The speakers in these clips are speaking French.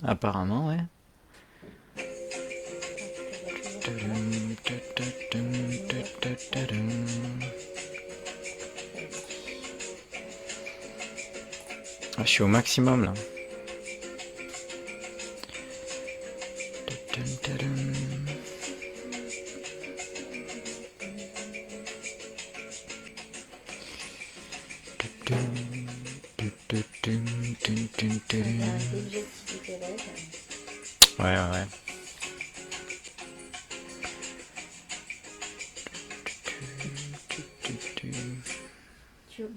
Apparemment, ouais. Je vois toujours pas. On voit pas. Ah, je suis au maximum là. Il y a un léger petit décalage. Ouais, ouais, ouais.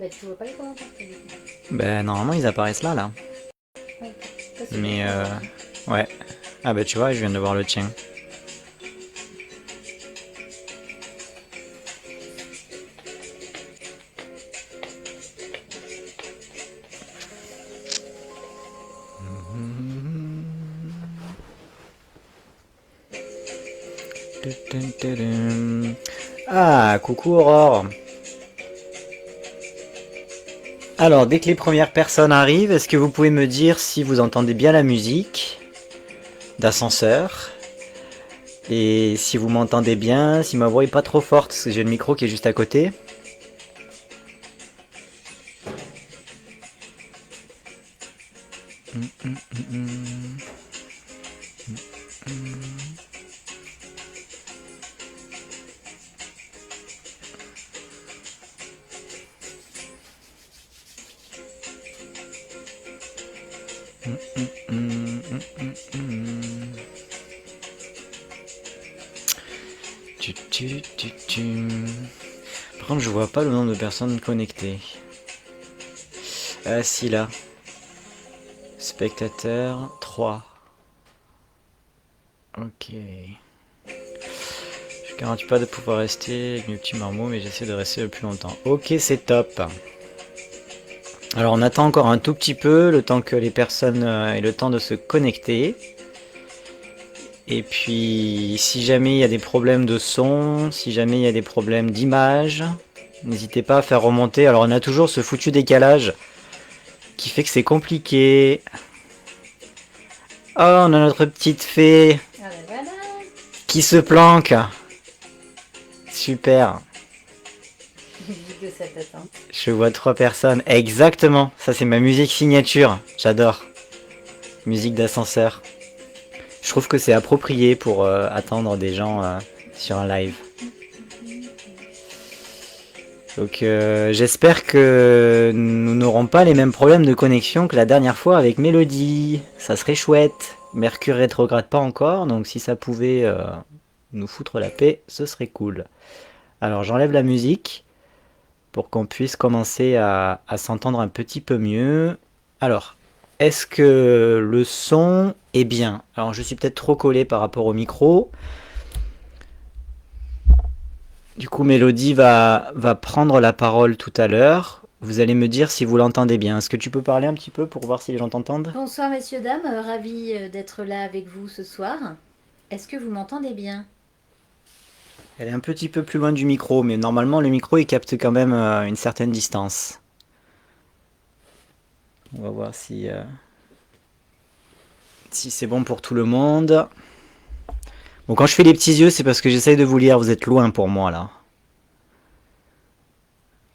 Tu vois pas les commentaires, du coup. Ben, normalement, ils apparaissent là, là. Ouais, ok. Ça, c'est bon Mais, pour moi. ouais. Ah, bah, tu vois, je viens de voir le tien. Ah, coucou Aurore. Alors, dès que les premières personnes arrivent, est-ce que vous pouvez me dire si vous entendez bien la musique d'ascenseur? Et si vous m'entendez bien, si ma voix est pas trop forte, parce que j'ai le micro qui est juste à côté. Par contre, je vois pas le nombre de personnes connectées. Ah si, là. Spectateurs 3. Ok. Je garantis pas de pouvoir rester avec mes petits marmots, mais j'essaie de rester le plus longtemps. Ok, c'est top. Alors on attend encore un tout petit peu, le temps que les personnes aient le temps de se connecter. Et puis, si jamais il y a des problèmes de son, si jamais il y a des problèmes d'image, n'hésitez pas à faire remonter. Alors on a toujours ce foutu décalage qui fait que c'est compliqué. Oh, on a notre petite fée Ah ben voilà. qui se planque. Super. Musique de cette attente. Je vois 3 personnes. Exactement. Ça, c'est ma musique signature. J'adore. Musique d'ascenseur. Je trouve que c'est approprié pour attendre des gens sur un live. Donc j'espère que nous n'aurons pas les mêmes problèmes de connexion que la dernière fois avec Mélodie. Ça serait chouette. Mercure rétrograde pas encore, donc si ça pouvait nous foutre la paix, ce serait cool. Alors j'enlève la musique pour qu'on puisse commencer à s'entendre un petit peu mieux. Alors, est-ce que le son est bien? Alors je suis peut-être trop collé par rapport au micro. Du coup, Mélodie va prendre la parole tout à l'heure. Vous allez me dire si vous l'entendez bien. Est-ce que tu peux parler un petit peu pour voir si les gens t'entendent? Bonsoir messieurs, dames, ravi d'être là avec vous ce soir. Est-ce que vous m'entendez bien? Elle est un petit peu plus loin du micro, mais normalement le micro il capte quand même une certaine distance. On va voir si c'est bon pour tout le monde. Bon, quand je fais les petits yeux, c'est parce que j'essaye de vous lire. Vous êtes loin pour moi là.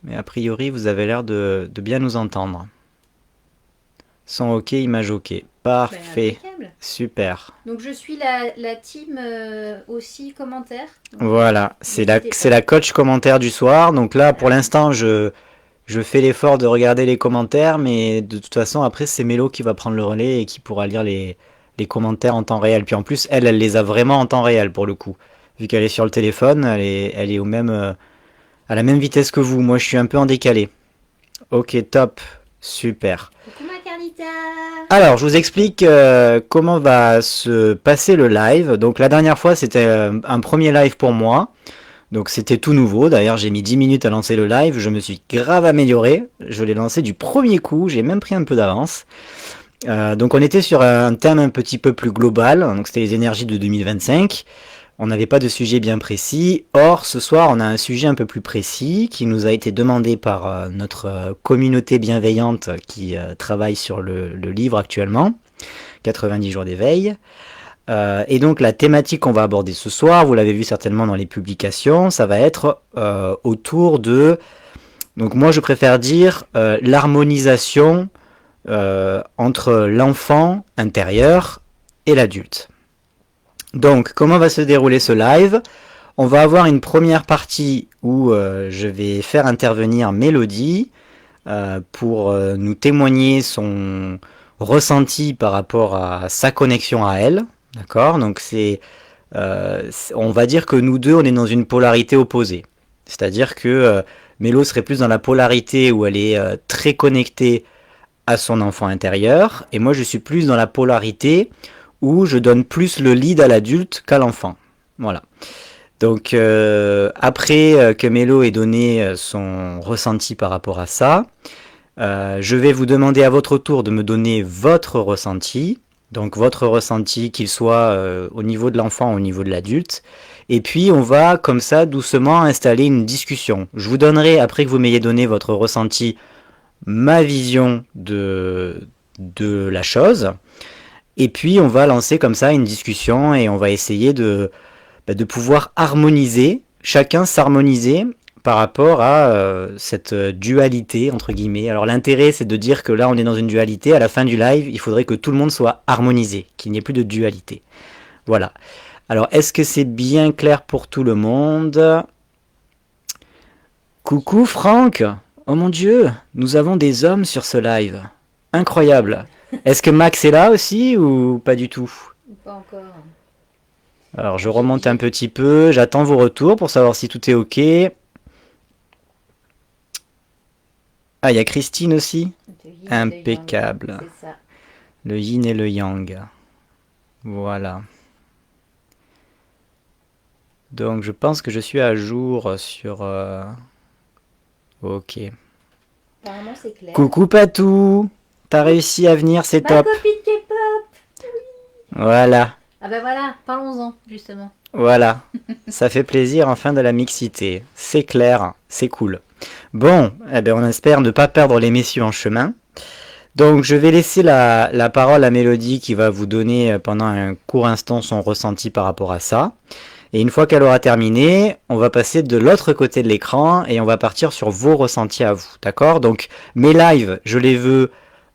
Mais a priori, vous avez l'air de bien nous entendre. Son ok, image ok. Ben, Parfait. impeccable. Super. Donc je suis la team aussi commentaire. Donc, Voilà, c'est n'hésitez pas. la coach commentaire du soir. Donc là, pour l'instant, je fais l'effort de regarder les commentaires, mais de toute façon, après, c'est Mélo qui va prendre le relais et qui pourra lire les commentaires en temps réel. Puis en plus, elle les a vraiment en temps réel pour le coup. Vu qu'elle est sur le téléphone, elle est au même, à la même vitesse que vous. Moi, je suis un peu en décalé. Ok, top. Super. Coucou ma Carlita. Alors, je vous explique comment va se passer le live. Donc, la dernière fois, c'était un premier live pour moi. Donc, c'était tout nouveau. D'ailleurs, j'ai mis 10 minutes à lancer le live. Je me suis grave amélioré. Je l'ai lancé du premier coup. J'ai même pris un peu d'avance. Donc, on était sur un thème un petit peu plus global. Donc, c'était les énergies de 2025. On n'avait pas de sujet bien précis. Or, ce soir, on a un sujet un peu plus précis qui nous a été demandé par notre communauté bienveillante qui travaille sur le livre actuellement. 90 jours d'éveil. Et donc la thématique qu'on va aborder ce soir, vous l'avez vu certainement dans les publications, ça va être autour de... Donc moi je préfère dire l'harmonisation entre l'enfant intérieur et l'adulte. Donc comment va se dérouler ce live? On va avoir une première partie où je vais faire intervenir Mélodie pour nous témoigner son ressenti par rapport à sa connexion à elle. D'accord? Donc on va dire que nous deux, on est dans une polarité opposée. C'est-à-dire que Mélo serait plus dans la polarité où elle est très connectée à son enfant intérieur, et moi je suis plus dans la polarité où je donne plus le lead à l'adulte qu'à l'enfant. Voilà. Donc après que Mélo ait donné son ressenti par rapport à ça, je vais vous demander à votre tour de me donner votre ressenti. Donc votre ressenti, qu'il soit au niveau de l'enfant ou au niveau de l'adulte. Et puis on va comme ça doucement installer une discussion. Je vous donnerai, après que vous m'ayez donné votre ressenti, ma vision de la chose. Et puis on va lancer comme ça une discussion et on va essayer de pouvoir harmoniser, chacun s'harmoniser par rapport à cette dualité, entre guillemets. Alors l'intérêt, c'est de dire que là, on est dans une dualité. À la fin du live, il faudrait que tout le monde soit harmonisé, qu'il n'y ait plus de dualité. Voilà. Alors, est-ce que c'est bien clair pour tout le monde? Coucou Franck. Oh mon Dieu, nous avons des hommes sur ce live. Incroyable. Est-ce que Max est là aussi ou pas du tout? Pas encore. Alors, je remonte un petit peu. J'attends vos retours pour savoir si tout est OK. Ah, il y a Christine aussi. Impeccable. C'est ça. Le yin et le yang. Voilà. Donc je pense que je suis à jour sur... Ok. Apparemment, c'est clair. Coucou Patou. T'as réussi à venir, c'est top. Ma copine K-pop. Voilà. Ah ben voilà, parlons-en, justement. Voilà. Ça fait plaisir enfin de la mixité. C'est clair, c'est cool. Bon, eh ben on espère ne pas perdre les messieurs en chemin. Donc je vais laisser la parole à Mélodie qui va vous donner pendant un court instant son ressenti par rapport à ça. Et une fois qu'elle aura terminé, on va passer de l'autre côté de l'écran et on va partir sur vos ressentis à vous. D'accord? Donc mes lives, je les veux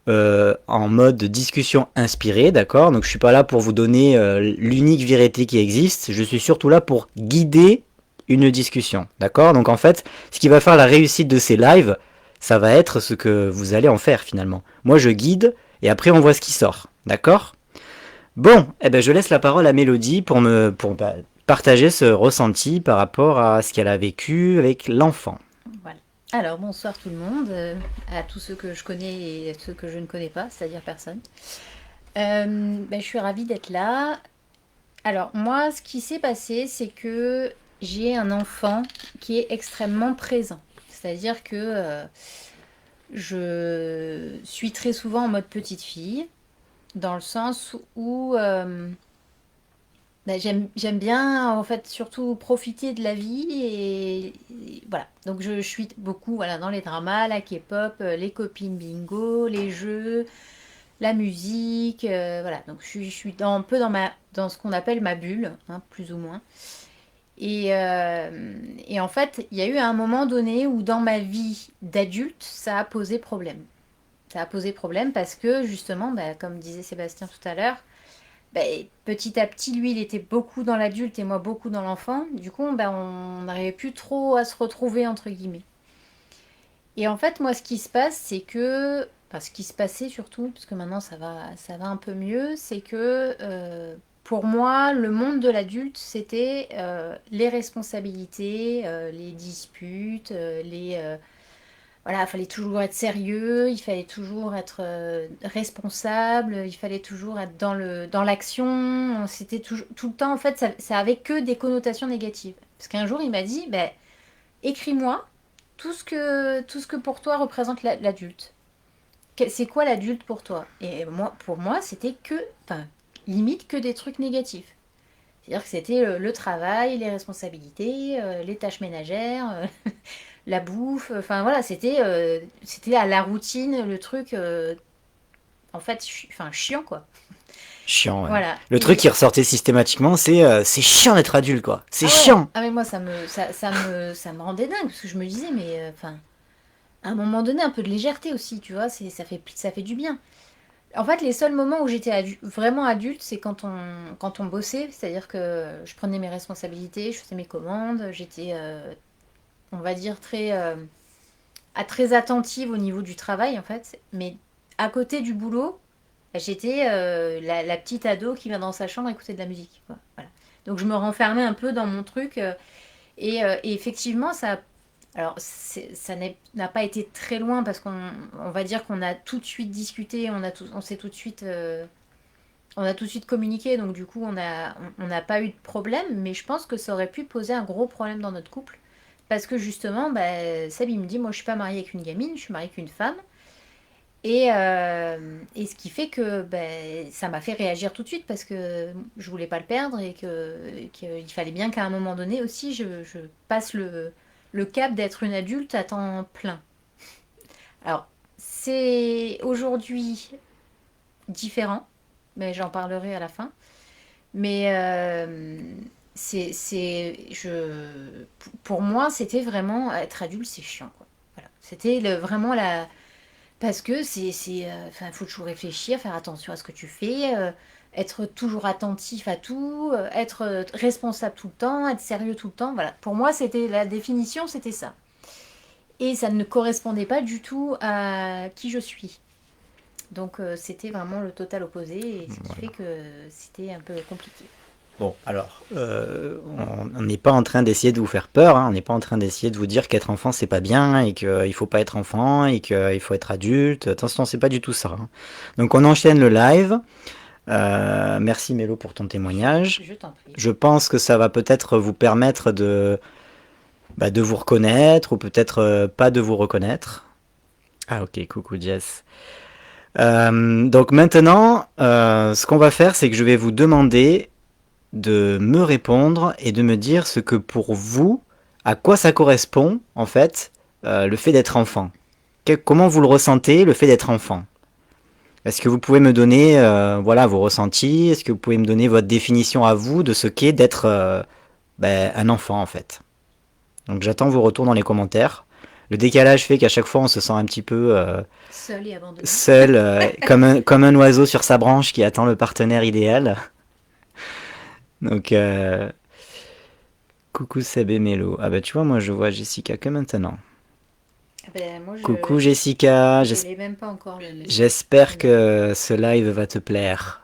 en mode discussion inspirée. D'accord? Donc je suis pas là pour vous donner l'unique vérité qui existe. Je suis surtout là pour guider une discussion. D'accord? Donc en fait, ce qui va faire la réussite de ces lives, ça va être ce que vous allez en faire finalement. Moi je guide et après on voit ce qui sort. D'accord? Bon, eh ben je laisse la parole à Mélodie pour partager ce ressenti par rapport à ce qu'elle a vécu avec l'enfant. Voilà. Alors bonsoir tout le monde, à tous ceux que je connais et ceux que je ne connais pas, c'est-à-dire personne. Je suis ravie d'être là. Alors moi, ce qui s'est passé, c'est que j'ai un enfant qui est extrêmement présent. C'est-à-dire que je suis très souvent en mode petite fille, dans le sens où j'aime bien en fait surtout profiter de la vie et voilà. Donc je suis beaucoup voilà, dans les dramas, la K-pop, les copines bingo, les jeux, la musique, voilà. Donc je suis un peu dans ce qu'on appelle ma bulle, hein, plus ou moins. Et en fait, il y a eu un moment donné où dans ma vie d'adulte, ça a posé problème. Ça a posé problème parce que justement, comme disait Sébastien tout à l'heure, petit à petit, lui, il était beaucoup dans l'adulte et moi beaucoup dans l'enfant. Du coup, on n'arrivait plus trop à se retrouver, entre guillemets. Et en fait, moi, ce qui se passe, c'est que... Enfin, ce qui se passait surtout, parce que maintenant ça va un peu mieux, c'est que pour moi, le monde de l'adulte, c'était les responsabilités, les disputes, voilà, il fallait toujours être sérieux, il fallait toujours être responsable, il fallait toujours être dans l'action. C'était tout le temps, en fait, ça avait que des connotations négatives. Parce qu'un jour, il m'a dit, écris-moi tout ce que pour toi représente l'adulte. C'est quoi l'adulte pour toi? Et moi, pour moi, c'était enfin, limite que des trucs négatifs. C'est-à-dire que c'était le travail, les responsabilités, les tâches ménagères, la bouffe, enfin voilà, c'était à la routine, le truc. en fait, enfin, chiant, quoi. Chiant, ouais. Voilà. Le truc qui ressortait systématiquement, c'est chiant d'être adulte, quoi. C'est Ah ouais, chiant. ah mais moi, ça me rendait dingue, parce que je me disais, mais, enfin, à un moment donné, un peu de légèreté aussi, tu vois, ça fait du bien. En fait, les seuls moments où j'étais vraiment adulte, c'est quand on bossait, c'est-à-dire que je prenais mes responsabilités, je faisais mes commandes, j'étais, on va dire, très attentive au niveau du travail, en fait. Mais à côté du boulot, j'étais la petite ado qui vient dans sa chambre écouter de la musique, quoi. Voilà. Donc je me renfermais un peu dans mon truc. Et effectivement, alors, n'a pas été très loin parce qu'on va dire qu'on a tout de suite discuté, on s'est tout de suite, on a tout de suite communiqué, donc du coup, on n'a pas eu de problème, mais je pense que ça aurait pu poser un gros problème dans notre couple. Parce que justement, bah, Seb, il me dit, moi, je suis pas mariée avec une gamine, je suis mariée avec une femme. Et ce qui fait que ben, ça m'a fait réagir tout de suite parce que je voulais pas le perdre et qu'il fallait bien qu'à un moment donné aussi je passe le cap d'être une adulte à temps plein. Alors, c'est aujourd'hui différent, mais j'en parlerai à la fin. Mais pour moi, c'était vraiment être adulte, c'est chiant, quoi. Voilà. C'était vraiment la, parce que enfin, faut toujours réfléchir, faire attention à ce que tu fais, être toujours attentif à tout, être responsable tout le temps, être sérieux tout le temps. Voilà. Pour moi, c'était la définition, c'était ça. Et ça ne correspondait pas du tout à qui je suis. Donc c'était vraiment le total opposé, et ce qui fait Voilà. que c'était un peu compliqué. Bon, alors, on n'est pas en train d'essayer de vous faire peur, hein. On n'est pas en train d'essayer de vous dire qu'être enfant c'est pas bien et qu'il faut pas être enfant et qu'il faut être adulte. Attention, c'est pas du tout ça, hein. Donc on enchaîne le live. Merci Mélo pour ton témoignage. Je t'en prie. Je pense que ça va peut-être vous permettre de vous reconnaître ou peut-être pas de vous reconnaître. Ah ok, coucou Jess. Donc maintenant, ce qu'on va faire, c'est que je vais vous demander de me répondre et de me dire ce que pour vous, à quoi ça correspond en fait, le fait d'être enfant. Comment vous le ressentez, le fait d'être enfant? Est-ce que vous pouvez me donner voilà, vos ressentis? Est-ce que vous pouvez me donner votre définition à vous de ce qu'est d'être un enfant en fait? Donc j'attends vos retours dans les commentaires. Le décalage fait qu'à chaque fois on se sent un petit peu Seul et abandonné. seul, comme un oiseau sur sa branche qui attend le partenaire idéal. Donc coucou Seb et Mélo. Ah bah tu vois, moi je vois Jessica que maintenant. Ben, moi, Coucou Jessica, je l'ai même pas encore le message. j'espère que ce live va te plaire.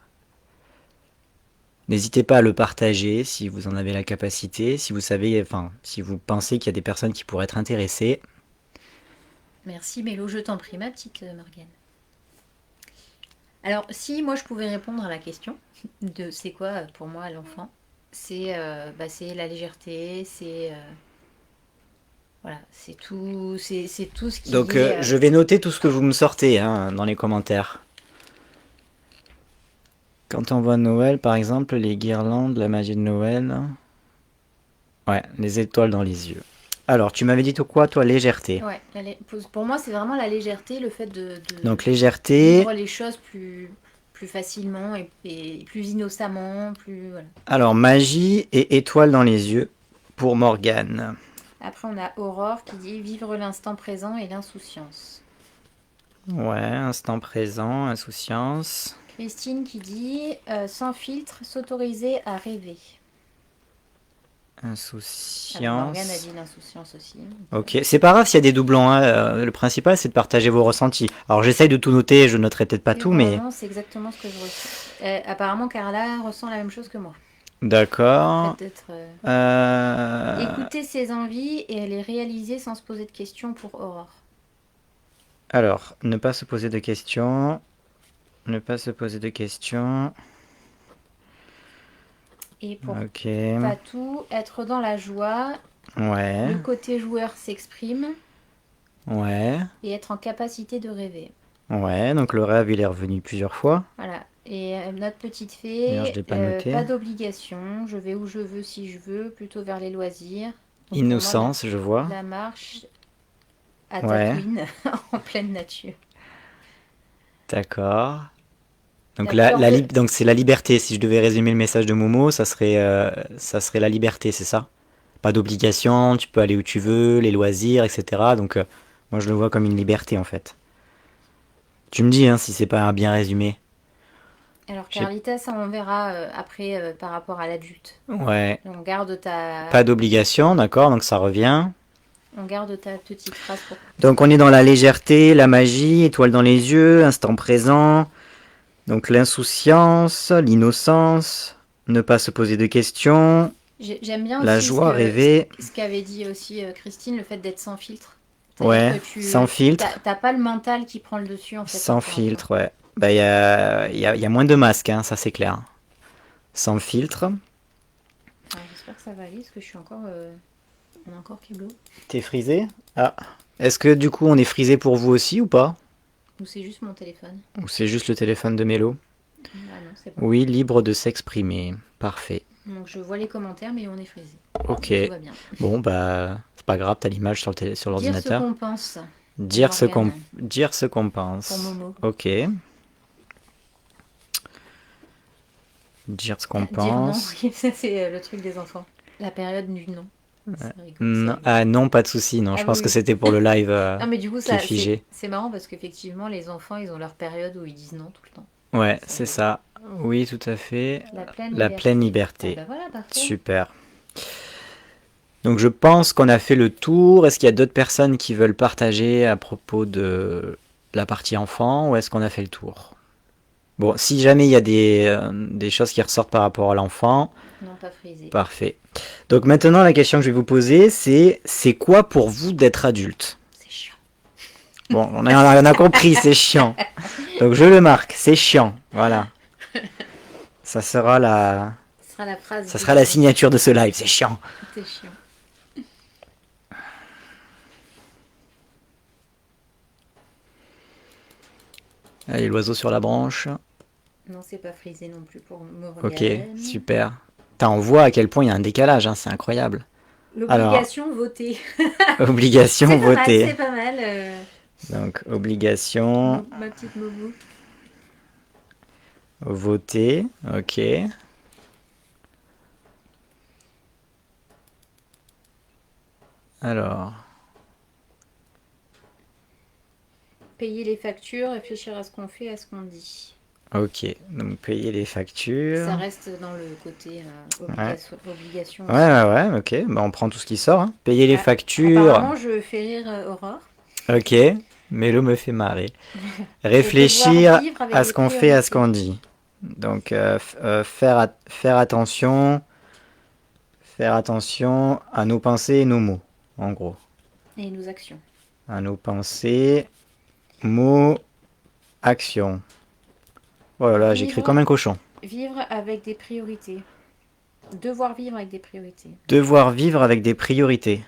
N'hésitez pas à le partager si vous en avez la capacité, si vous savez, enfin, si vous pensez qu'il y a des personnes qui pourraient être intéressées. Merci Mélo, je t'en prie, ma petite Morgane. Alors, si moi je pouvais répondre à la question de c'est quoi pour moi l'enfant, c'est la légèreté, voilà, c'est tout ce qui Donc est je vais noter tout ce que vous me sortez hein, dans les commentaires. Quand on voit Noël, par exemple, les guirlandes, la magie de Noël. Ouais, les étoiles dans les yeux. Alors, tu m'avais dit tout quoi, toi, légèreté. ouais, pour moi c'est vraiment la légèreté, le fait de Donc légèreté. vivre les choses plus facilement et plus innocemment, plus voilà. Alors, magie et étoiles dans les yeux pour Morgane. Après on a Aurore qui dit vivre l'instant présent et l'insouciance. Ouais, instant présent, insouciance. Christine qui dit sans filtre, s'autoriser à rêver. Alors Morgane a Insouciance. dit l'insouciance aussi. Ok, c'est pas grave s'il y a des doublons, hein. Le principal c'est de partager vos ressentis. Alors j'essaye de tout noter, je noterai peut-être pas tout, Vivre mais... vraiment, c'est exactement ce que je ressens. Apparemment Carla ressent la même chose que moi. D'accord. Peut-être Euh, écouter ses envies et les réaliser sans se poser de questions pour Aurore. Alors, ne pas se poser de questions. Ne pas se poser de questions. Et pour Ok. Patou, être dans la joie, Ouais. le côté joueur s'exprime Ouais. et être en capacité de rêver. Ouais, donc le rêve il est revenu plusieurs fois. Voilà. Et notre petite D'ailleurs, je fée, l'ai pas noté. pas d'obligation, je vais où je veux si je veux, plutôt vers les loisirs. Donc pour moi, Innocence, je vois. la marche à Ouais. Tatooine en pleine nature. D'accord. Donc, La peur de... donc c'est la liberté. Si je devais résumer le message de Momo, ça serait la liberté, c'est ça? Pas d'obligation, tu peux aller où tu veux, les loisirs, etc. Donc, moi, je le vois comme une liberté, en fait. Tu me dis, hein, si c'est pas bien résumé. Alors J'ai- Carlita, ça on verra après par rapport à l'adulte. Ouais. On garde ta... Pas d'obligation, d'accord, donc ça revient. On garde ta petite phrase pour... Donc, on est dans la légèreté, la magie, étoile dans les yeux, instant présent. Donc, l'insouciance, l'innocence, ne pas se poser de questions, J'aime bien la aussi joie, rêver. ce qu'avait dit aussi Christine, le fait d'être sans filtre. C'est-à-dire Ouais, que sans filtre. t'as pas le mental qui prend le dessus en fait Sans par rapport à toi. filtre, ouais. Bah, il y a moins de masques, hein, ça c'est clair. Sans filtre. Alors, j'espère que ça va aller parce que je suis encore... On a encore Keblo. T'es frisé? Ah. Est-ce que du coup on est frisé pour vous aussi ou pas? Ou c'est juste mon téléphone? Ou c'est juste le téléphone de Mélo? Ah non, c'est bon. Oui, libre de s'exprimer. Parfait. Donc je vois les commentaires mais on est frisé. Ok. Donc, tout va bien. Bon, bah, c'est pas grave, t'as l'image sur Dire ce l'ordinateur. qu'on pense. Dire Morgane, ce qu'on pour pense. Momo. Ok. Dire ce qu'on Dire non, pense. oui, ça c'est le truc des enfants. La période du non. C'est rigolo, c'est Non, rigolo. ah non, pas de souci. Non, Ah je oui, pense que oui. c'était pour le live Non mais du coup qui est ça figé. c'est marrant parce qu'effectivement les enfants ils ont leur période où ils disent non tout le temps. Ouais, C'est c'est rigolo. ça. Oui, tout à fait. La pleine La pleine liberté. Ah liberté. bah voilà, parfait. Super. Donc je pense qu'on a fait le tour. Est-ce qu'il y a d'autres personnes qui veulent partager à propos de la partie enfant ou est-ce qu'on a fait le tour? Bon, si jamais il y a des choses qui ressortent par rapport à l'enfant, Non, pas frisé. parfait. Donc maintenant, la question que je vais vous poser, c'est quoi pour vous d'être adulte? C'est chiant. Bon, on a compris, c'est chiant. Donc je le marque, c'est chiant. Voilà. Ça sera Ce sera la phrase. ça sera la signature de ce live, c'est chiant. C'est chiant. Allez, l'oiseau sur la branche. Non, c'est pas frisé non plus pour Morgane. Ok, super. On voit à quel point il y a un décalage, hein, c'est incroyable. L'obligation voter. Obligation C'est pas mal, votée. c'est pas mal. Donc, obligation Ma petite Momo. voter. Ok. Alors, Payer les factures, réfléchir à ce qu'on fait, à ce qu'on dit. ok. Donc, payer les factures. Ça reste dans le côté obligation Ouais, aussi. ouais, ouais, ok. Bah, on prend tout ce qui sort, hein. Payer les Ah, factures. apparemment, je fais rire Aurore. Ok. Mélo me fait marrer. Et Réfléchir devoir vivre avec à des ce qu'on fait, à ce qu'on priorités. dit. Donc, faire attention. Faire attention à nos pensées et nos mots, en gros. Et nos actions. À nos pensées, mots, actions. Oh là là, j'écris Vivre, comme un cochon. vivre avec des priorités. Devoir vivre avec des priorités. Devoir vivre avec des priorités.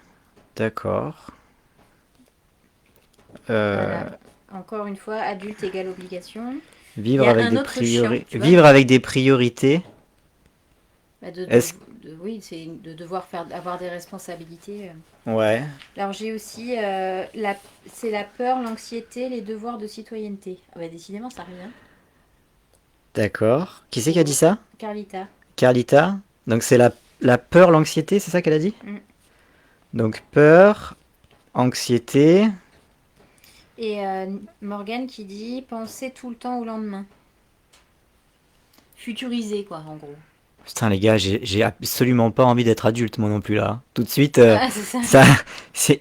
D'accord. Voilà. Encore une fois, adulte égale obligation. Vivre Il y a avec un des autre chiant, priorités. tu vois. Vivre avec des priorités. Bah, Est-ce... oui, c'est de devoir avoir des responsabilités. Ouais. Alors j'ai aussi, c'est la peur, l'anxiété, les devoirs de citoyenneté. Ah bah décidément, ça revient. D'accord. Qui c'est qui a dit ça? Carlita. Carlita. Donc c'est la peur, l'anxiété, c'est ça qu'elle a dit? Mm. Donc peur, anxiété. Et Morgane qui dit penser tout le temps au lendemain. Futuriser, quoi, en gros. Putain les gars, j'ai absolument pas envie d'être adulte moi non plus là. Tout de suite, Ah, c'est ça.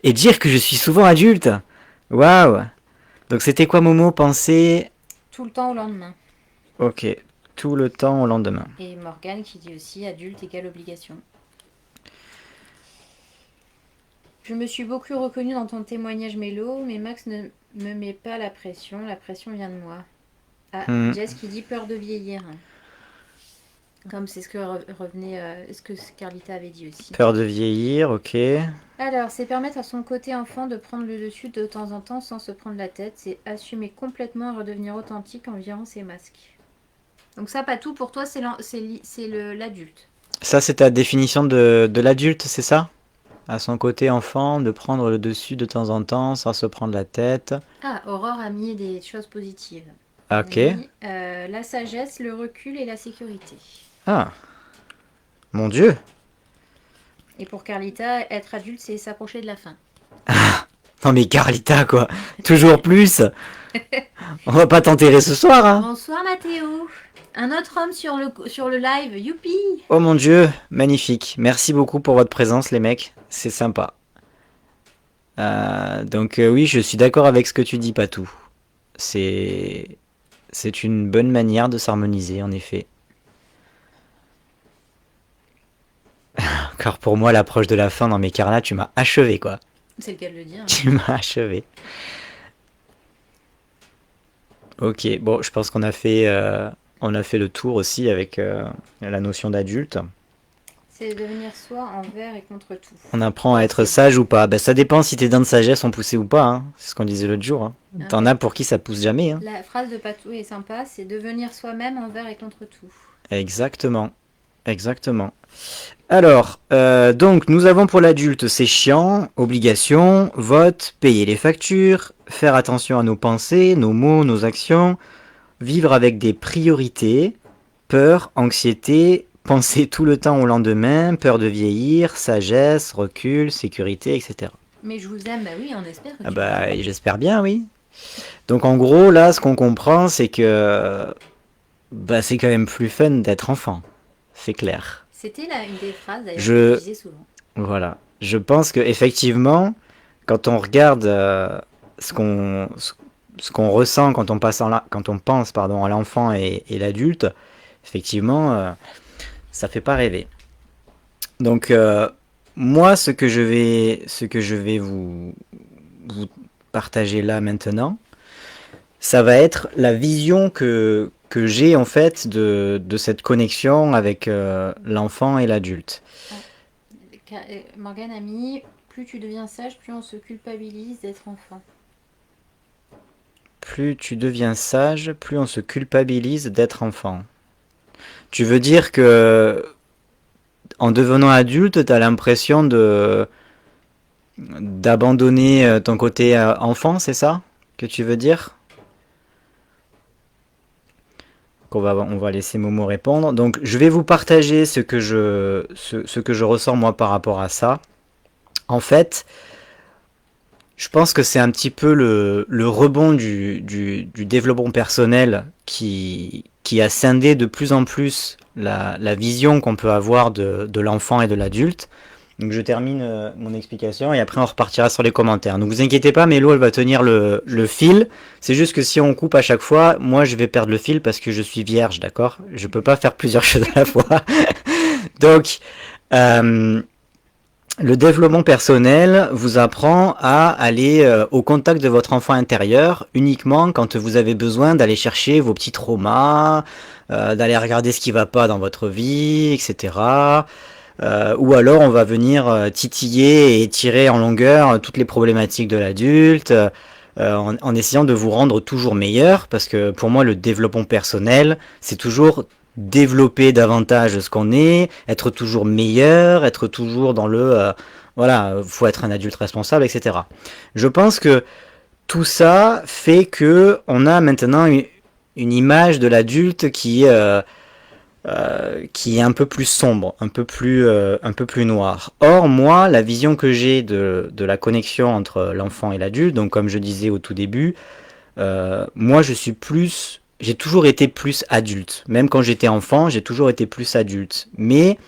et dire que je suis souvent adulte. Waouh. Donc c'était quoi Momo? Penser, Tout le temps au lendemain. ok, tout le temps au lendemain. Et Morgane qui dit aussi adulte égale obligation. Je me suis beaucoup reconnue dans ton témoignage Mélo, mais Max ne me met pas la pression vient de moi. Ah, Jess qui dit peur de vieillir. Comme c'est ce que revenait, ce que Carlita avait dit aussi. Peur de vieillir, ok. Alors, c'est permettre à son côté enfant de prendre le dessus de temps en temps sans se prendre la tête. C'est assumer complètement et redevenir authentique en virant ses masques. Donc ça, pas tout pour toi, c'est l'adulte. Ça c'est ta définition de l'adulte, c'est ça? À son côté enfant, de prendre le dessus de temps en temps sans se prendre la tête. Ah, Aurore a mis des choses positives. Ok. Oui, la sagesse, le recul et la sécurité. Ah, mon Dieu. Et pour Carlita, être adulte, c'est s'approcher de la fin. Non mais Carlita, quoi. Toujours plus. On va pas t'enterrer ce soir, hein. Bonsoir Mathéo. Un autre homme sur le live, youpi. Oh mon Dieu, magnifique. Merci beaucoup pour votre présence, les mecs. C'est sympa. Donc oui, je suis d'accord avec ce que tu dis, Patou. C'est c'est une bonne manière de s'harmoniser, en effet. Car pour moi, l'approche de la fin dans mes Carla, tu m'as achevé, quoi. C'est le cas de le dire. Tu m'as achevé. Ok, bon, je pense on a fait le tour aussi avec la notion d'adulte. C'est devenir soi envers et contre tout. On apprend à être sage ou pas. Ben, ça dépend si tes dents de sagesse sont poussées ou pas, hein. C'est ce qu'on disait l'autre jour, hein. T'en as pour qui ça pousse jamais, hein. La phrase de Patou est sympa, c'est devenir soi-même envers et contre tout. Exactement. Exactement. Alors, donc, nous avons pour l'adulte, c'est chiant, obligation, vote, payer les factures, faire attention à nos pensées, nos mots, nos actions, vivre avec des priorités, peur, anxiété, penser tout le temps au lendemain, peur de vieillir, sagesse, recul, sécurité, etc. Mais je vous aime, bah oui, on espère. Ah bah, j'espère bien, oui. Donc en gros, là, ce qu'on comprend, c'est que bah, c'est quand même plus fun d'être enfant. C'est clair. C'était là une des phrases d'ailleurs Je- que je disais souvent. Voilà. Je pense que effectivement, quand on regarde ce qu'on ressent quand on quand on pense pardon à l'enfant et l'adulte, effectivement, ça fait pas rêver. Donc moi, ce que je vais vous partager là maintenant, ça va être la vision que j'ai en fait de cette connexion avec l'enfant et l'adulte. Morgane a mis, plus tu deviens sage, plus on se culpabilise d'être enfant. Plus tu deviens sage, plus on se culpabilise d'être enfant. Tu veux dire que en devenant adulte, t'as l'impression de d'abandonner ton côté enfant, c'est ça que tu veux dire? On va laisser Momo répondre. Donc, je vais vous partager ce que je ressens moi par rapport à ça. En fait, je pense que c'est un petit peu le rebond du développement personnel qui a scindé de plus en plus la vision qu'on peut avoir de l'enfant et de l'adulte. Donc je termine mon explication et après on repartira sur les commentaires. Ne vous inquiétez pas, Mélo elle va tenir le fil. C'est juste que si on coupe à chaque fois, moi je vais perdre le fil parce que je suis vierge, d'accord? Je peux pas faire plusieurs choses à la fois. Donc, le développement personnel vous apprend à aller au contact de votre enfant intérieur uniquement quand vous avez besoin d'aller chercher vos petits traumas, d'aller regarder ce qui va pas dans votre vie, etc. Ou alors on va venir titiller et tirer en longueur toutes les problématiques de l'adulte en essayant de vous rendre toujours meilleur parce que pour moi le développement personnel c'est toujours développer davantage ce qu'on est, être toujours meilleur, être toujours dans voilà, faut être un adulte responsable, etc. Je pense que tout ça fait que on a maintenant une image de l'adulte qui est un peu plus sombre, un peu plus noir. Or, moi, la vision que j'ai de la connexion entre l'enfant et l'adulte, donc comme je disais au tout début, moi j'ai toujours été plus adulte. Même quand j'étais enfant, j'ai toujours été plus adulte. Mais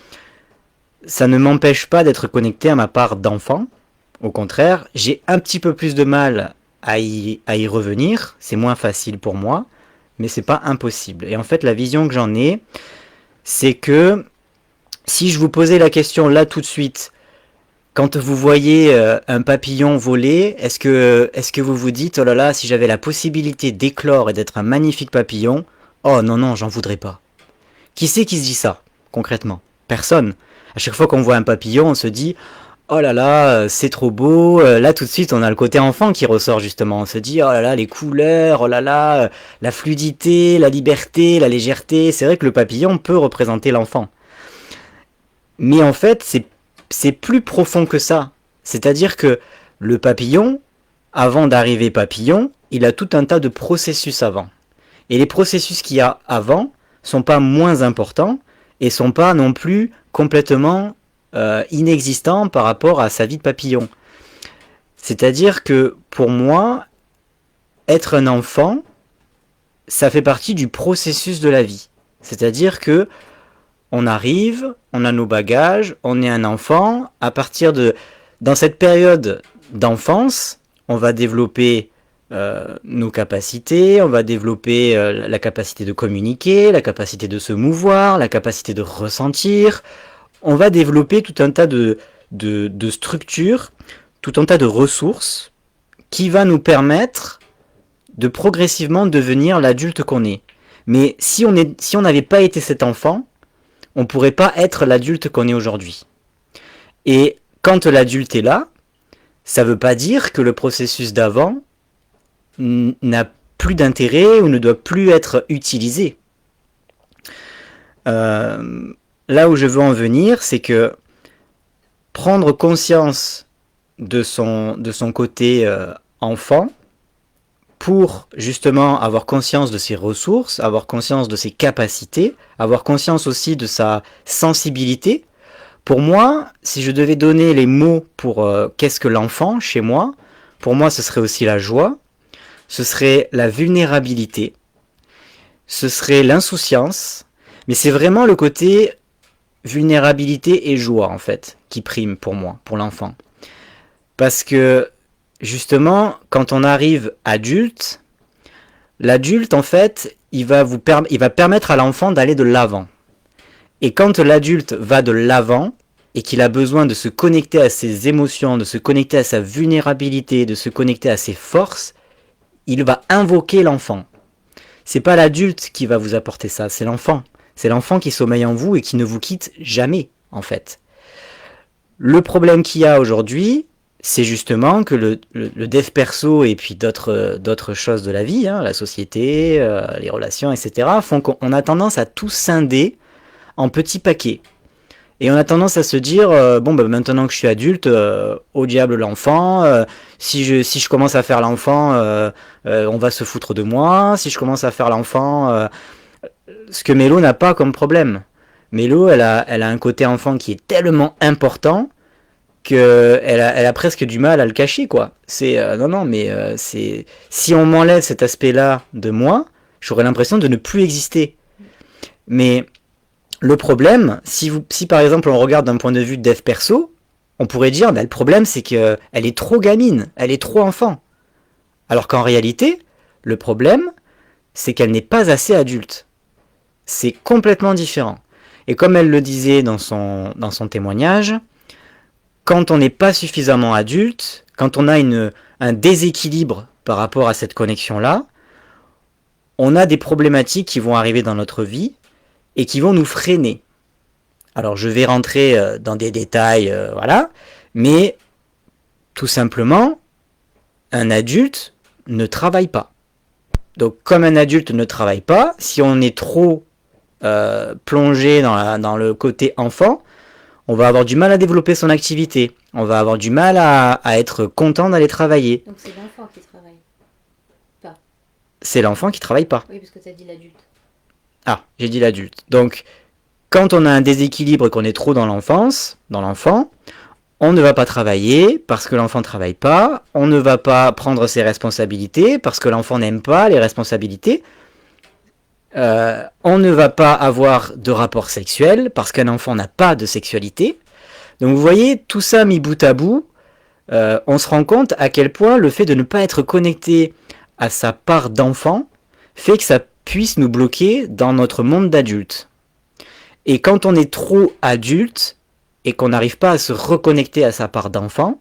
ça ne m'empêche pas d'être connecté à ma part d'enfant. Au contraire, j'ai un petit peu plus de mal à y revenir. C'est moins facile pour moi, mais c'est pas impossible. Et en fait, la vision que j'en ai, c'est que si je vous posais la question là tout de suite, quand vous voyez un papillon voler, est-ce que vous vous dites, oh là là, si j'avais la possibilité d'éclore et d'être un magnifique papillon, oh non, non, j'en voudrais pas. Qui c'est qui se dit ça, concrètement? Personne. À chaque fois qu'on voit un papillon, on se dit, oh là là, c'est trop beau. Là, tout de suite, on a le côté enfant qui ressort, justement. On se dit, oh là là, les couleurs, oh là là, la fluidité, la liberté, la légèreté. C'est vrai que le papillon peut représenter l'enfant. Mais en fait, c'est plus profond que ça. C'est-à-dire que le papillon, avant d'arriver papillon, il a tout un tas de processus avant. Et les processus qu'il y a avant sont pas moins importants et sont pas non plus complètement inexistants par rapport à sa vie de papillon. C'est-à-dire que pour moi, être un enfant, ça fait partie du processus de la vie. C'est-à-dire que on arrive, on a nos bagages, on est un enfant. À partir de, dans cette période d'enfance, on va développer nos capacités, on va développer la capacité de communiquer, la capacité de se mouvoir, la capacité de ressentir. On va développer tout un tas de structures, tout un tas de ressources qui va nous permettre de progressivement devenir l'adulte qu'on est. Mais si on n'avait pas été cet enfant, on ne pourrait pas être l'adulte qu'on est aujourd'hui. Et quand l'adulte est là, ça ne veut pas dire que le processus d'avant n'a plus d'intérêt ou ne doit plus être utilisé. Là où je veux en venir, c'est que prendre conscience de son côté enfant, pour justement avoir conscience de ses ressources, avoir conscience de ses capacités, avoir conscience aussi de sa sensibilité. Pour moi, si je devais donner les mots pour qu'est-ce que l'enfant chez moi, pour moi ce serait aussi la joie, ce serait la vulnérabilité, ce serait l'insouciance, mais c'est vraiment le côté vulnérabilité et joie en fait qui prime pour moi, pour l'enfant. Parce que justement, quand on arrive adulte, l'adulte, en fait, il va permettre à l'enfant d'aller de l'avant. Et quand l'adulte va de l'avant, et qu'il a besoin de se connecter à ses émotions, de se connecter à sa vulnérabilité, de se connecter à ses forces, il va invoquer l'enfant. C'est pas l'adulte qui va vous apporter ça, c'est l'enfant. C'est l'enfant qui sommeille en vous et qui ne vous quitte jamais, en fait. Le problème qu'il y a aujourd'hui, c'est justement que le dev perso et puis d'autres choses de la vie, hein, la société, les relations, etc., font qu'on a tendance à tout scinder en petits paquets. Et on a tendance à se dire, bon, bah, maintenant que je suis adulte, au diable l'enfant, si je commence à faire l'enfant, on va se foutre de moi, si je commence à faire l'enfant, ce que Mélo n'a pas comme problème. Mélo, elle a un côté enfant qui est tellement important, qu'elle a presque du mal à le cacher, quoi. C'est non, mais c'est si on m'enlève cet aspect-là de moi, j'aurais l'impression de ne plus exister. Mais le problème, si par exemple on regarde d'un point de vue dev perso, on pourrait dire, bah, le problème c'est que elle est trop gamine, elle est trop enfant. Alors qu'en réalité, le problème, c'est qu'elle n'est pas assez adulte. C'est complètement différent. Et comme elle le disait dans son témoignage, quand on n'est pas suffisamment adulte, quand on a un déséquilibre par rapport à cette connexion-là, on a des problématiques qui vont arriver dans notre vie et qui vont nous freiner. Alors je vais rentrer dans des détails, voilà, mais tout simplement, un adulte ne travaille pas. Donc comme un adulte ne travaille pas, si on est trop plongé dans le côté enfant, on va avoir du mal à développer son activité. On va avoir du mal à être content d'aller travailler. Donc c'est l'enfant qui travaille pas. C'est l'enfant qui travaille pas. Oui, parce que tu as dit l'adulte. Ah, j'ai dit l'adulte. Donc, quand on a un déséquilibre et qu'on est trop dans l'enfance, dans l'enfant, on ne va pas travailler parce que l'enfant ne travaille pas. On ne va pas prendre ses responsabilités parce que l'enfant n'aime pas les responsabilités. On ne va pas avoir de rapport sexuel parce qu'un enfant n'a pas de sexualité. Donc vous voyez, tout ça mis bout à bout, on se rend compte à quel point le fait de ne pas être connecté à sa part d'enfant fait que ça puisse nous bloquer dans notre monde d'adulte. Et quand on est trop adulte et qu'on n'arrive pas à se reconnecter à sa part d'enfant,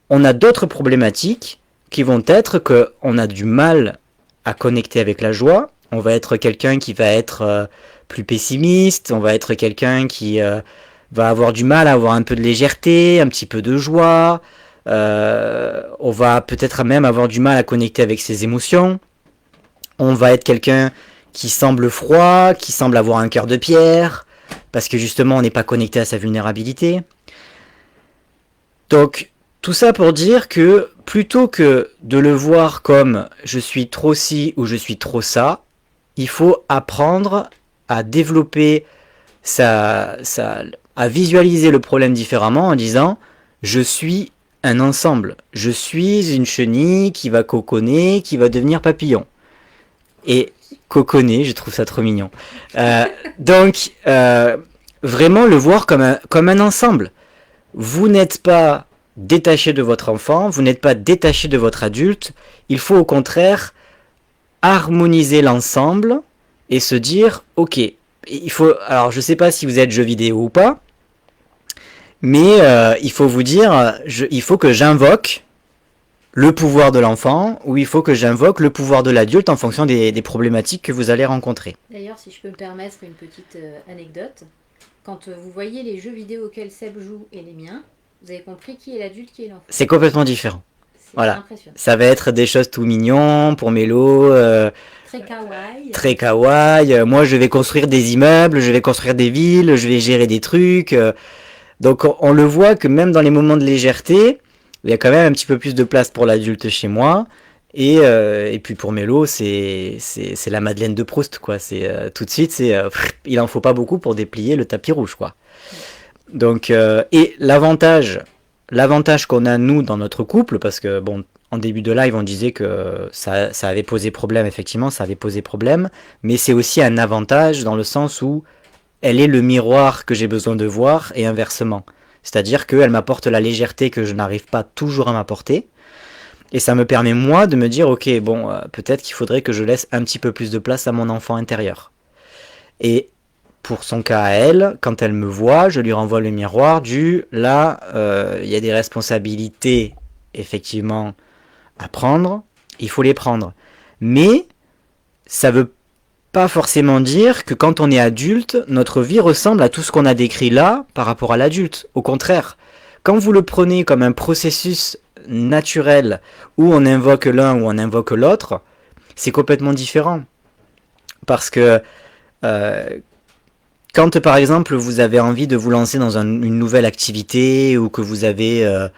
on a d'autres problématiques qui vont être qu'on a du mal à connecter avec la joie. On va être quelqu'un qui va être plus pessimiste, on va être quelqu'un qui va avoir du mal à avoir un peu de légèreté, un petit peu de joie, on va peut-être même avoir du mal à connecter avec ses émotions, on va être quelqu'un qui semble froid, qui semble avoir un cœur de pierre, parce que justement on n'est pas connecté à sa vulnérabilité. Donc tout ça pour dire que plutôt que de le voir comme je suis trop ci ou je suis trop ça, il faut apprendre à développer à visualiser le problème différemment en disant je suis un ensemble, je suis une chenille qui va coconner, qui va devenir papillon. Et coconner, je trouve ça trop mignon. Euh, donc, vraiment le voir comme un ensemble. Vous n'êtes pas détaché de votre enfant, vous n'êtes pas détaché de votre adulte. Il faut au contraire harmoniser l'ensemble et se dire, ok, il faut. Alors, je sais pas si vous êtes jeu vidéo ou pas, mais il faut vous dire, il faut que j'invoque le pouvoir de l'enfant ou il faut que j'invoque le pouvoir de l'adulte en fonction des problématiques que vous allez rencontrer. D'ailleurs, si je peux me permettre une petite anecdote, quand vous voyez les jeux vidéo auxquels Seb joue et les miens, vous avez compris qui est l'adulte, qui est l'enfant. C'est complètement différent. C'est Voilà. impressionnant. Ça va être des choses tout mignons pour Mélo, Très kawaii. très kawaii. Moi, je vais construire des immeubles, je vais construire des villes, je vais gérer des trucs. Donc, on le voit que même dans les moments de légèreté, il y a quand même un petit peu plus de place pour l'adulte chez moi. Et puis pour Mélo, c'est la Madeleine de Proust, quoi. C'est tout de suite, il en faut pas beaucoup pour déplier le tapis rouge, quoi. Donc, et l'avantage qu'on a nous dans notre couple, parce que bon, en début de live, on disait que ça avait posé problème, effectivement, ça avait posé problème, mais c'est aussi un avantage dans le sens où elle est le miroir que j'ai besoin de voir et inversement. C'est-à-dire qu'elle m'apporte la légèreté que je n'arrive pas toujours à m'apporter. Et ça me permet moi de me dire, ok, bon, peut-être qu'il faudrait que je laisse un petit peu plus de place à mon enfant intérieur. Et pour son cas à elle, quand elle me voit, je lui renvoie le miroir du, là, il y a des responsabilités, effectivement, à prendre, il faut les prendre. Mais ça veut pas forcément dire que quand on est adulte, notre vie ressemble à tout ce qu'on a décrit là par rapport à l'adulte. Au contraire, quand vous le prenez comme un processus naturel où on invoque l'un ou on invoque l'autre, c'est complètement différent. Parce que euh, quand par exemple vous avez envie de vous lancer dans une nouvelle activité ou que vous avez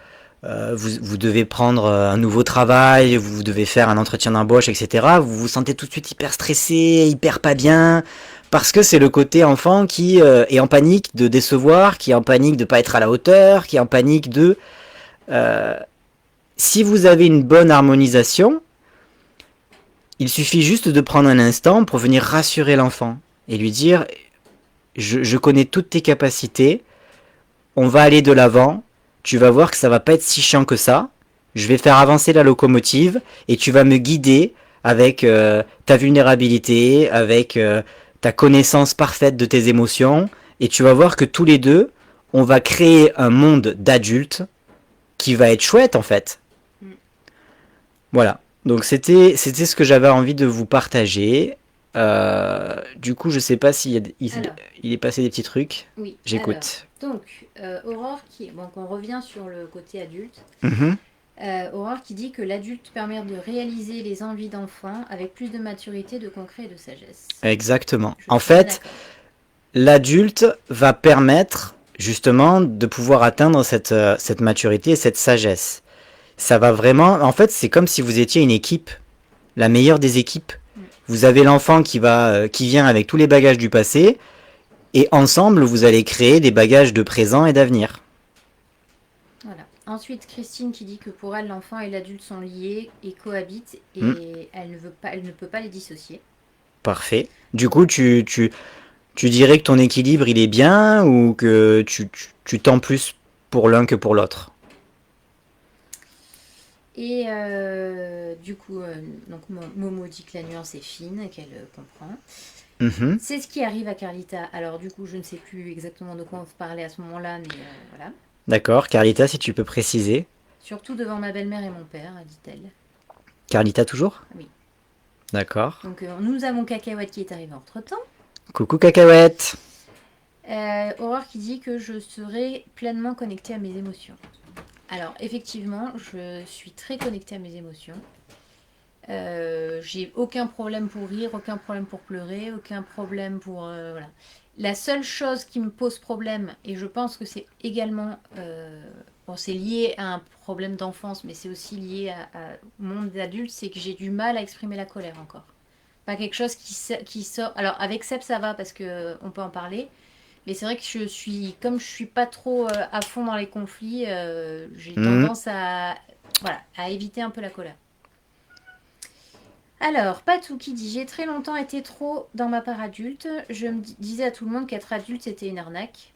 vous devez prendre un nouveau travail, vous devez faire un entretien d'embauche, etc. Vous vous sentez tout de suite hyper stressé, hyper pas bien, parce que c'est le côté enfant qui est en panique de décevoir, qui est en panique de pas être à la hauteur, qui est en panique de... si vous avez une bonne harmonisation, il suffit juste de prendre un instant pour venir rassurer l'enfant et lui dire je connais toutes tes capacités, on va aller de l'avant, tu vas voir que ça va pas être si chiant que ça, je vais faire avancer la locomotive et tu vas me guider avec ta vulnérabilité, avec ta connaissance parfaite de tes émotions et tu vas voir que tous les deux, on va créer un monde d'adultes qui va être chouette en fait. Voilà. Donc c'était ce que j'avais envie de vous partager. Du coup, je sais pas s'il il est passé des petits trucs. Oui. J'écoute. Alors, donc, Aurore qui... Donc, on revient sur le côté adulte. Mhm. Aurore qui dit que l'adulte permet de réaliser les envies d'enfant avec plus de maturité, de concret et de sagesse. Exactement. En fait, l'adulte va permettre justement de pouvoir atteindre cette maturité et cette sagesse. Ça va vraiment... En fait, c'est comme si vous étiez une équipe, la meilleure des équipes. Vous avez l'enfant qui vient avec tous les bagages du passé, et ensemble, vous allez créer des bagages de présent et d'avenir. Voilà. Ensuite, Christine qui dit que pour elle, l'enfant et l'adulte sont liés et cohabitent, et elle ne peut pas les dissocier. Parfait. Du coup, tu dirais que ton équilibre, il est bien, ou que tu tends plus pour l'un que pour l'autre? Et du coup, donc Momo dit que la nuance est fine et qu'elle comprend. Mhm. C'est ce qui arrive à Carlita. Alors du coup, je ne sais plus exactement de quoi on parlait à ce moment-là, mais voilà. D'accord. Carlita, si tu peux préciser. Surtout devant ma belle-mère et mon père, dit-elle. Carlita toujours? Oui. D'accord. Donc nous avons Cacahuète qui est arrivé entre-temps. Coucou Cacahuète. Aurore qui dit que je serai pleinement connectée à mes émotions. Alors effectivement, je suis très connectée à mes émotions. J'ai aucun problème pour rire, aucun problème pour pleurer, aucun problème pour... voilà. La seule chose qui me pose problème, et je pense que c'est également bon, c'est lié à un problème d'enfance, mais c'est aussi lié au monde adulte, c'est que j'ai du mal à exprimer la colère encore. Pas quelque chose qui sort. Alors avec Seb ça va parce que on peut en parler, mais c'est vrai que comme je suis pas trop à fond dans les conflits, j'ai Hmm. tendance voilà, à éviter un peu la colère. Alors, Patou qui dit: J'ai très longtemps été trop dans ma part adulte. Je me disais à tout le monde qu'être adulte c'était une arnaque.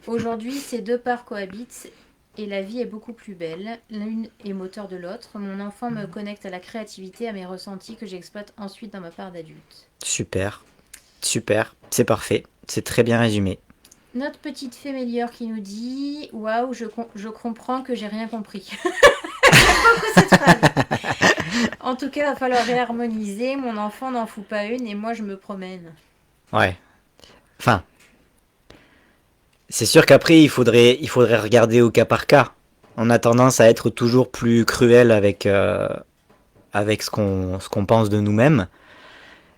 Aujourd'hui, ces deux parts cohabitent et la vie est beaucoup plus belle. L'une est moteur de l'autre. Mon enfant me connecte à la créativité, à mes ressentis que j'exploite ensuite dans ma part d'adulte. Super, super, c'est parfait, c'est très bien résumé. Notre petite fée Méliore qui nous dit: Waouh, je comprends que j'ai rien compris. Beaucoup cette phrase. En tout cas, il va falloir réharmoniser. Mon enfant n'en fout pas une et moi je me promène. Ouais. Enfin, c'est sûr qu'après, il faudrait regarder au cas par cas. On a tendance à être toujours plus cruel avec ce qu'on pense de nous-mêmes.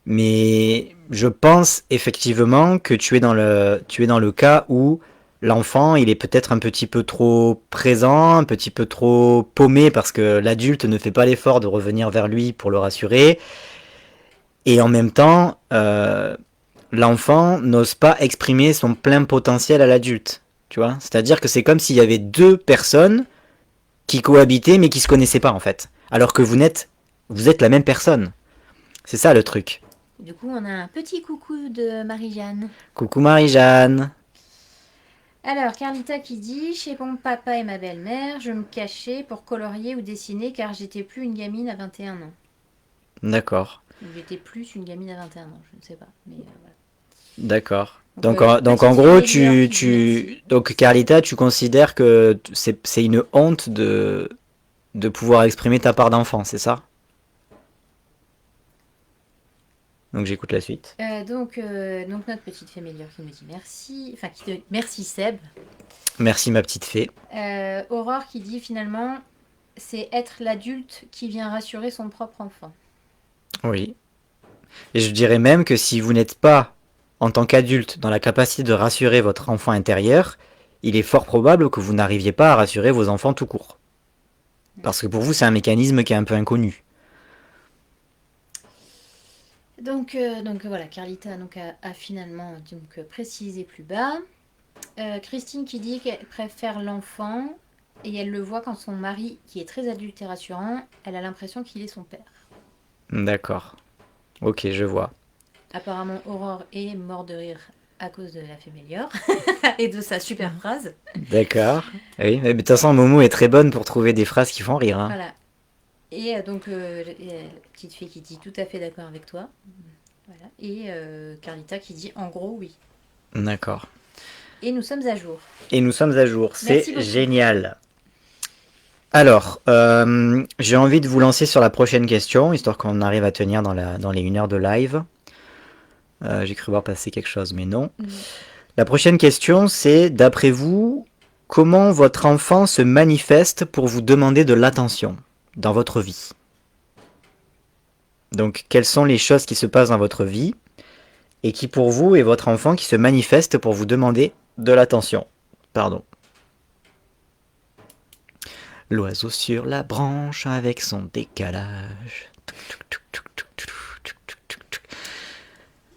Mais je pense effectivement que tu es dans le cas où l'enfant, il est peut-être un petit peu trop présent, un petit peu trop paumé parce que l'adulte ne fait pas l'effort de revenir vers lui pour le rassurer. Et en même temps, l'enfant n'ose pas exprimer son plein potentiel à l'adulte. Tu vois? C'est-à-dire que c'est comme s'il y avait deux personnes qui cohabitaient mais qui se connaissaient pas en fait. Alors que vous êtes la même personne. C'est ça le truc. Du coup, on a un petit coucou de Marie-Jeanne. Coucou Marie-Jeanne. Alors, Carlita qui dit: Chez mon papa et ma belle-mère, je me cachais pour colorier ou dessiner car j'étais plus une gamine à 21 ans. D'accord. Ou j'étais plus une gamine à 21 ans, je ne sais pas. Mais voilà. D'accord. Donc, Donc en petite fée gros, Méliore qui dit merci. donc Carlita, tu considères que c'est une honte de pouvoir exprimer ta part d'enfant, c'est ça? Donc j'écoute la suite. Donc notre petite fée Méliore qui nous dit merci. Enfin, merci Seb. Merci ma petite fée. Aurore qui dit finalement: c'est être l'adulte qui vient rassurer son propre enfant. Oui. Et je dirais même que si vous n'êtes pas, en tant qu'adulte, dans la capacité de rassurer votre enfant intérieur, il est fort probable que vous n'arriviez pas à rassurer vos enfants tout court. Parce que pour vous, c'est un mécanisme qui est un peu inconnu. Donc voilà, Carlita a finalement précisé plus bas. Christine qui dit qu'elle préfère l'enfant et elle le voit quand son mari, qui est très adulte et rassurant, elle a l'impression qu'il est son père. D'accord. Ok, je vois. Apparemment, Aurore est mort de rire à cause de la Féméliore et de sa super phrase. D'accord. Oui, mais de toute façon, Momo est très bonne pour trouver des phrases qui font rire. Hein. Voilà. Et la petite fille qui dit tout à fait d'accord avec toi. Voilà. Et Carlita qui dit en gros oui. D'accord. Et nous sommes à jour. Et nous sommes à jour. C'est Merci beaucoup. génial. Alors, j'ai envie de vous lancer sur la prochaine question, histoire qu'on arrive à tenir dans les 1 heure de live. J'ai cru voir passer quelque chose, mais non. La prochaine question, c'est, d'après vous, comment votre enfant se manifeste pour vous demander de l'attention dans votre vie? Donc, quelles sont les choses qui se passent dans votre vie et qui, pour vous, est votre enfant qui se manifeste pour vous demander de l'attention? Pardon. L'oiseau sur la branche avec son décalage.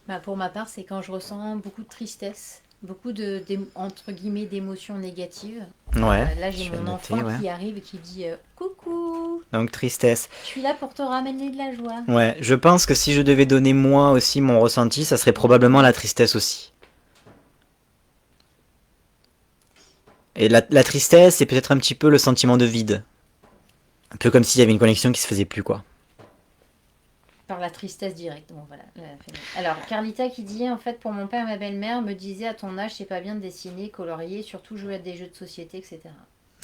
Bah, pour ma part, c'est quand je ressens beaucoup de tristesse, beaucoup entre guillemets d'émotions négatives. Ouais, Là, je j'ai vais mon noter, enfant ouais. qui arrive et qui dit coucou, Donc tristesse. je suis là pour te ramener de la joie. Ouais, je pense que si je devais donner moi aussi mon ressenti, ça serait probablement la tristesse aussi. Et la tristesse, c'est peut-être un petit peu le sentiment de vide. Un peu comme s'il y avait une connexion qui se faisait plus, quoi. Par la tristesse directe. Bon, voilà. Alors, Carlita qui dit en fait, pour mon père et ma belle-mère, me disait à ton âge, c'est pas bien de dessiner, colorier, surtout jouer à des jeux de société, etc.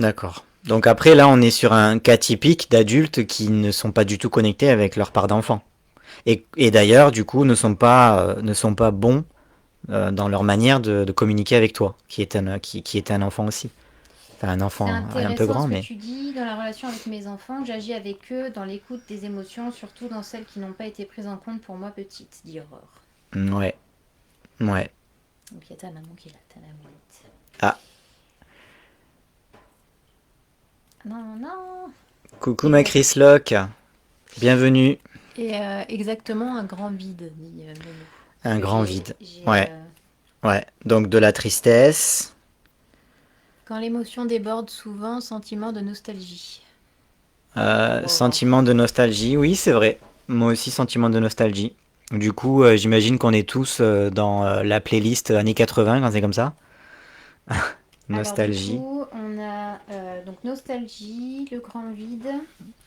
D'accord. Donc après, là, on est sur un cas typique d'adultes qui ne sont pas du tout connectés avec leur part d'enfant. Et d'ailleurs, du coup, ne sont pas bons dans leur manière de communiquer avec toi, qui est un enfant aussi. Enfin, un C'est enfant un peu intéressant grand, ce que mais... tu dis dans la relation avec mes enfants. J'agis avec eux dans l'écoute des émotions, surtout dans celles qui n'ont pas été prises en compte pour moi petite, dit Aurore. Ouais, ouais. Donc il y a ta maman qui est là, ta maman. Ah, Non, non. Coucou ma Exact. Chris Locke, bienvenue. Et exactement un grand vide, dit Nono. Parce Un que grand vide. j'ai, Ouais, ouais. Donc de la tristesse. quand l'émotion déborde souvent, sentiment de nostalgie. Pour Aurore. Sentiment de nostalgie, oui, c'est vrai. Moi aussi, sentiment de nostalgie. Du coup, j'imagine qu'on est tous dans la playlist années 80 quand c'est comme ça. Alors du Nostalgie. coup, on a donc nostalgie, le grand vide,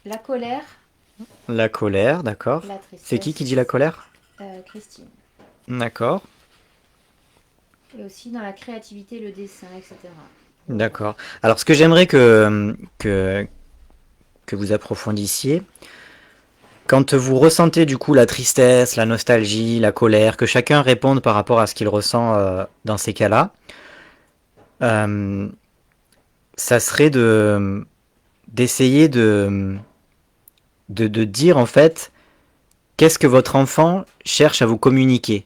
la colère, La colère, d'accord. la C'est qui dit la tristesse, colère? Christine. D'accord, Et aussi dans la créativité, le dessin, etc. Pour d'accord. Aurore. Alors, ce que j'aimerais que vous approfondissiez, quand vous ressentez du coup la tristesse, la nostalgie, la colère, que chacun réponde par rapport à ce qu'il ressent dans ces cas-là, euh, ça serait d'essayer de dire en fait qu'est-ce que votre enfant cherche à vous communiquer.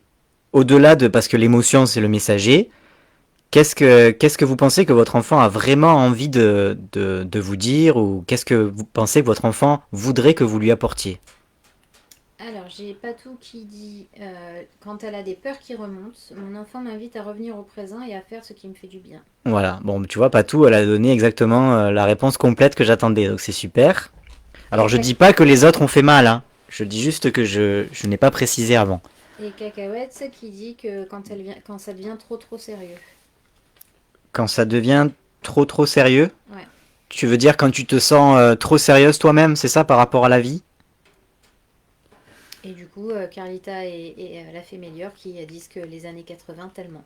Au-delà de, parce que l'émotion c'est le messager, qu'est-ce que vous pensez que votre enfant a vraiment envie de vous dire, ou qu'est-ce que vous pensez que votre enfant voudrait que vous lui apportiez? Alors, j'ai Patou qui dit quand elle a des peurs qui remontent, mon enfant m'invite à revenir au présent et à faire ce qui me fait du bien. Voilà, bon, tu vois, Patou, elle a donné exactement la réponse complète que j'attendais, donc c'est super. Alors Et, je dis pas que les autres ont fait mal, hein. Je dis juste que je n'ai pas précisé avant. et Cacahuète qui dit que quand ça devient trop sérieux. Quand ça devient trop sérieux, Ouais. tu veux dire quand tu te sens trop sérieuse toi-même, c'est ça par rapport à la vie? Et du coup, Carlita et la fée Méliore qui disent que les années 80 tellement.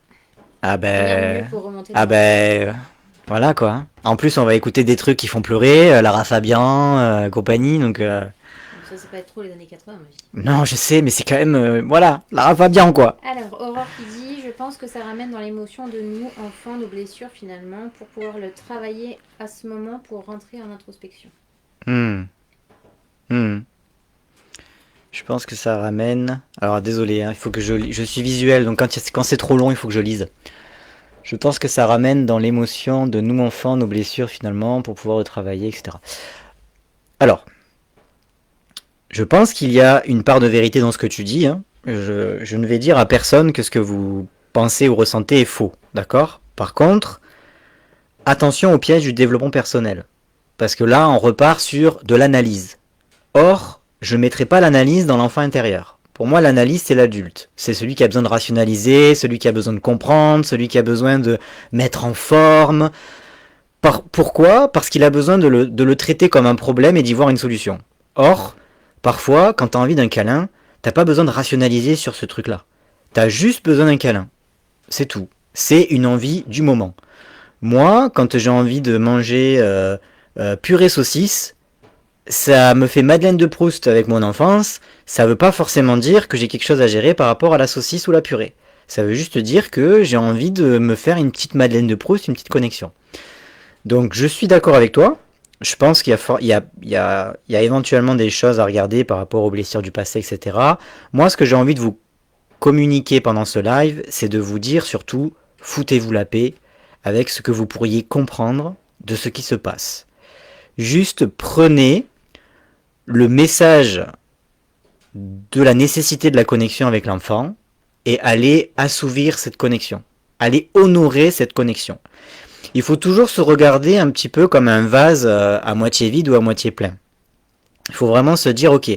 Ah Rien de mieux ben... pour remonter le Ah moral. ben... Voilà quoi. En plus, on va écouter des trucs qui font pleurer, Lara Fabian, compagnie, donc... Donc ça, c'est pas trop les années 80, ma vie. Non, je sais, mais c'est quand même... voilà, Lara Fabian quoi. Alors, Aurore qui dit je pense que ça ramène dans l'émotion de nous, enfants, nos blessures finalement, pour pouvoir le travailler à ce moment pour rentrer en introspection. Hmm. Hmm. Je pense que ça ramène... Alors désolé, hein, il faut que je suis visuel, donc quand c'est trop long, il faut que je lise. Je pense que ça ramène dans l'émotion de nous enfants, nos blessures finalement, pour pouvoir le travailler, etc. Alors, je pense qu'il y a une part de vérité dans ce que tu dis, hein. Je ne vais dire à personne que ce que vous pensez ou ressentez est faux, d'accord? Par contre, attention au piège du développement personnel. Parce que là, on repart sur de l'analyse. Or, je ne mettrai pas l'analyse dans l'enfant intérieur. Pour moi, l'analyse, c'est l'adulte. C'est celui qui a besoin de rationaliser, celui qui a besoin de comprendre, celui qui a besoin de mettre en forme. Pourquoi? Parce qu'il a besoin de le traiter comme un problème et d'y voir une solution. Or, parfois, quand tu as envie d'un câlin, t'as pas besoin de rationaliser sur ce truc-là. T'as juste besoin d'un câlin. C'est tout. C'est une envie du moment. Moi, quand j'ai envie de manger purée saucisse, ça me fait Madeleine de Proust avec mon enfance. Ça veut pas forcément dire que j'ai quelque chose à gérer par rapport à la saucisse ou la purée. Ça veut juste dire que j'ai envie de me faire une petite Madeleine de Proust, une petite connexion. Donc je suis d'accord avec toi. Je pense qu'il y a éventuellement des choses à regarder par rapport aux blessures du passé, etc. Moi, ce que j'ai envie de vous communiquer pendant ce live, c'est de vous dire surtout, foutez-vous la paix avec ce que vous pourriez comprendre de ce qui se passe. Juste prenez le message de la nécessité de la connexion avec l'enfant et allez assouvir cette connexion. Allez honorer cette connexion. Il faut toujours se regarder un petit peu comme un vase à moitié vide ou à moitié plein. Il faut vraiment se dire, ok,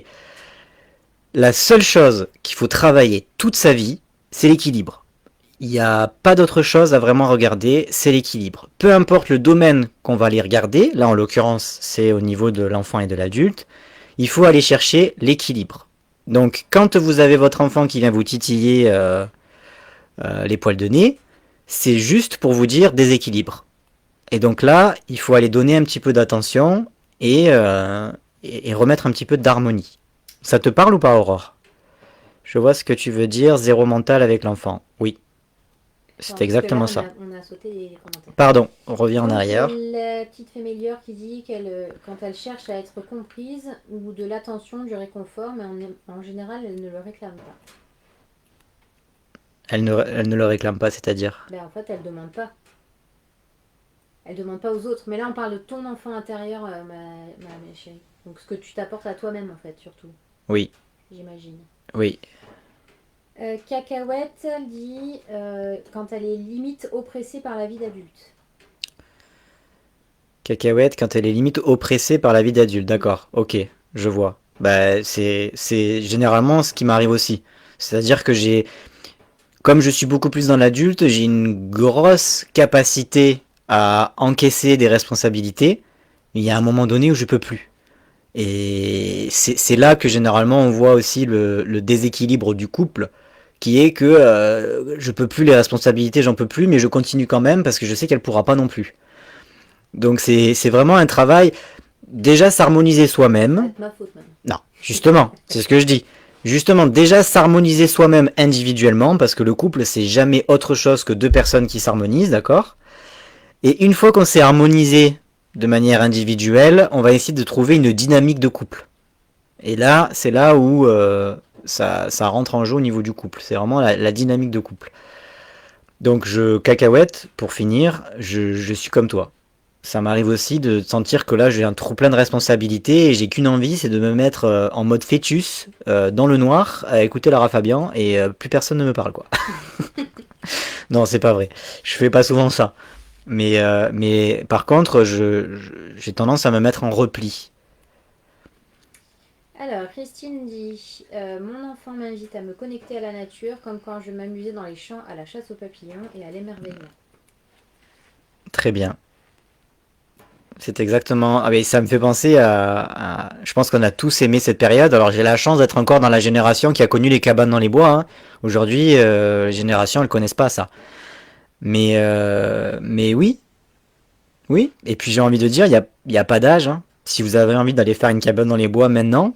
la seule chose qu'il faut travailler toute sa vie, c'est l'équilibre. Il n'y a pas d'autre chose à vraiment regarder, c'est l'équilibre. Peu importe le domaine qu'on va aller regarder, là en l'occurrence c'est au niveau de l'enfant et de l'adulte, il faut aller chercher l'équilibre. Donc quand vous avez votre enfant qui vient vous titiller les poils de nez, c'est juste pour vous dire déséquilibre. Et donc là, il faut aller donner un petit peu d'attention et remettre un petit peu d'harmonie. Ça te parle ou pas, Aurore? Je vois ce que tu veux dire, zéro mental avec l'enfant. Oui, c'est Attends, parce que là, exactement ça. on a sauté les commentaires. Pardon, on revient en Donc, arrière. la petite fée Méliore qui dit quand elle cherche à être comprise ou de l'attention, du réconfort, mais en général, elle ne le réclame pas. Elle ne le réclame pas, c'est-à-dire. Ben, en fait, elle demande pas. Elle demande pas aux autres. Mais là, on parle de ton enfant intérieur, ma chérie. Donc, ce que tu t'apportes à toi-même, en fait, surtout, Oui, j'imagine. oui. Cacahuète dit quand elle est limite oppressée par la vie d'adulte. Cacahuète quand elle est limite oppressée par la vie d'adulte. D'accord, ok, je vois. Bah, c'est généralement ce qui m'arrive aussi. C'est-à-dire que comme je suis beaucoup plus dans l'adulte, j'ai une grosse capacité à encaisser des responsabilités. Il y a un moment donné où je peux plus. Et c'est là que généralement on voit aussi le déséquilibre du couple, qui est que je peux plus les responsabilités, j'en peux plus, mais je continue quand même parce que je sais qu'elle pourra pas non plus. Donc c'est vraiment un travail, déjà s'harmoniser soi-même. C'est ma faute, même. Non, justement, c'est ce que je dis. Justement, déjà s'harmoniser soi-même individuellement, parce que le couple, c'est jamais autre chose que deux personnes qui s'harmonisent, d'accord? Et une fois qu'on s'est harmonisé de manière individuelle, on va essayer de trouver une dynamique de couple. Et là, c'est là où ça rentre en jeu au niveau du couple. C'est vraiment la dynamique de couple. Donc, cacahuète, pour finir, je suis comme toi. Ça m'arrive aussi de sentir que là j'ai un trop plein de responsabilités et j'ai qu'une envie, c'est de me mettre en mode fœtus dans le noir à écouter Lara Fabian et plus personne ne me parle quoi. Non, c'est pas vrai. Je fais pas souvent ça. Mais par contre, j'ai tendance à me mettre en repli. Alors, Christine dit mon enfant m'invite à me connecter à la nature, comme quand je m'amusais dans les champs à la chasse aux papillons et à l'émerveillement. Très bien. C'est exactement. Ah, mais ça me fait penser je pense qu'on a tous aimé cette période. Alors j'ai la chance d'être encore dans la génération qui a connu les cabanes dans les bois, hein. Aujourd'hui, les générations elles connaissent pas ça. Mais oui, oui. Et puis j'ai envie de dire, il y a pas d'âge, hein. Si vous avez envie d'aller faire une cabane dans les bois maintenant,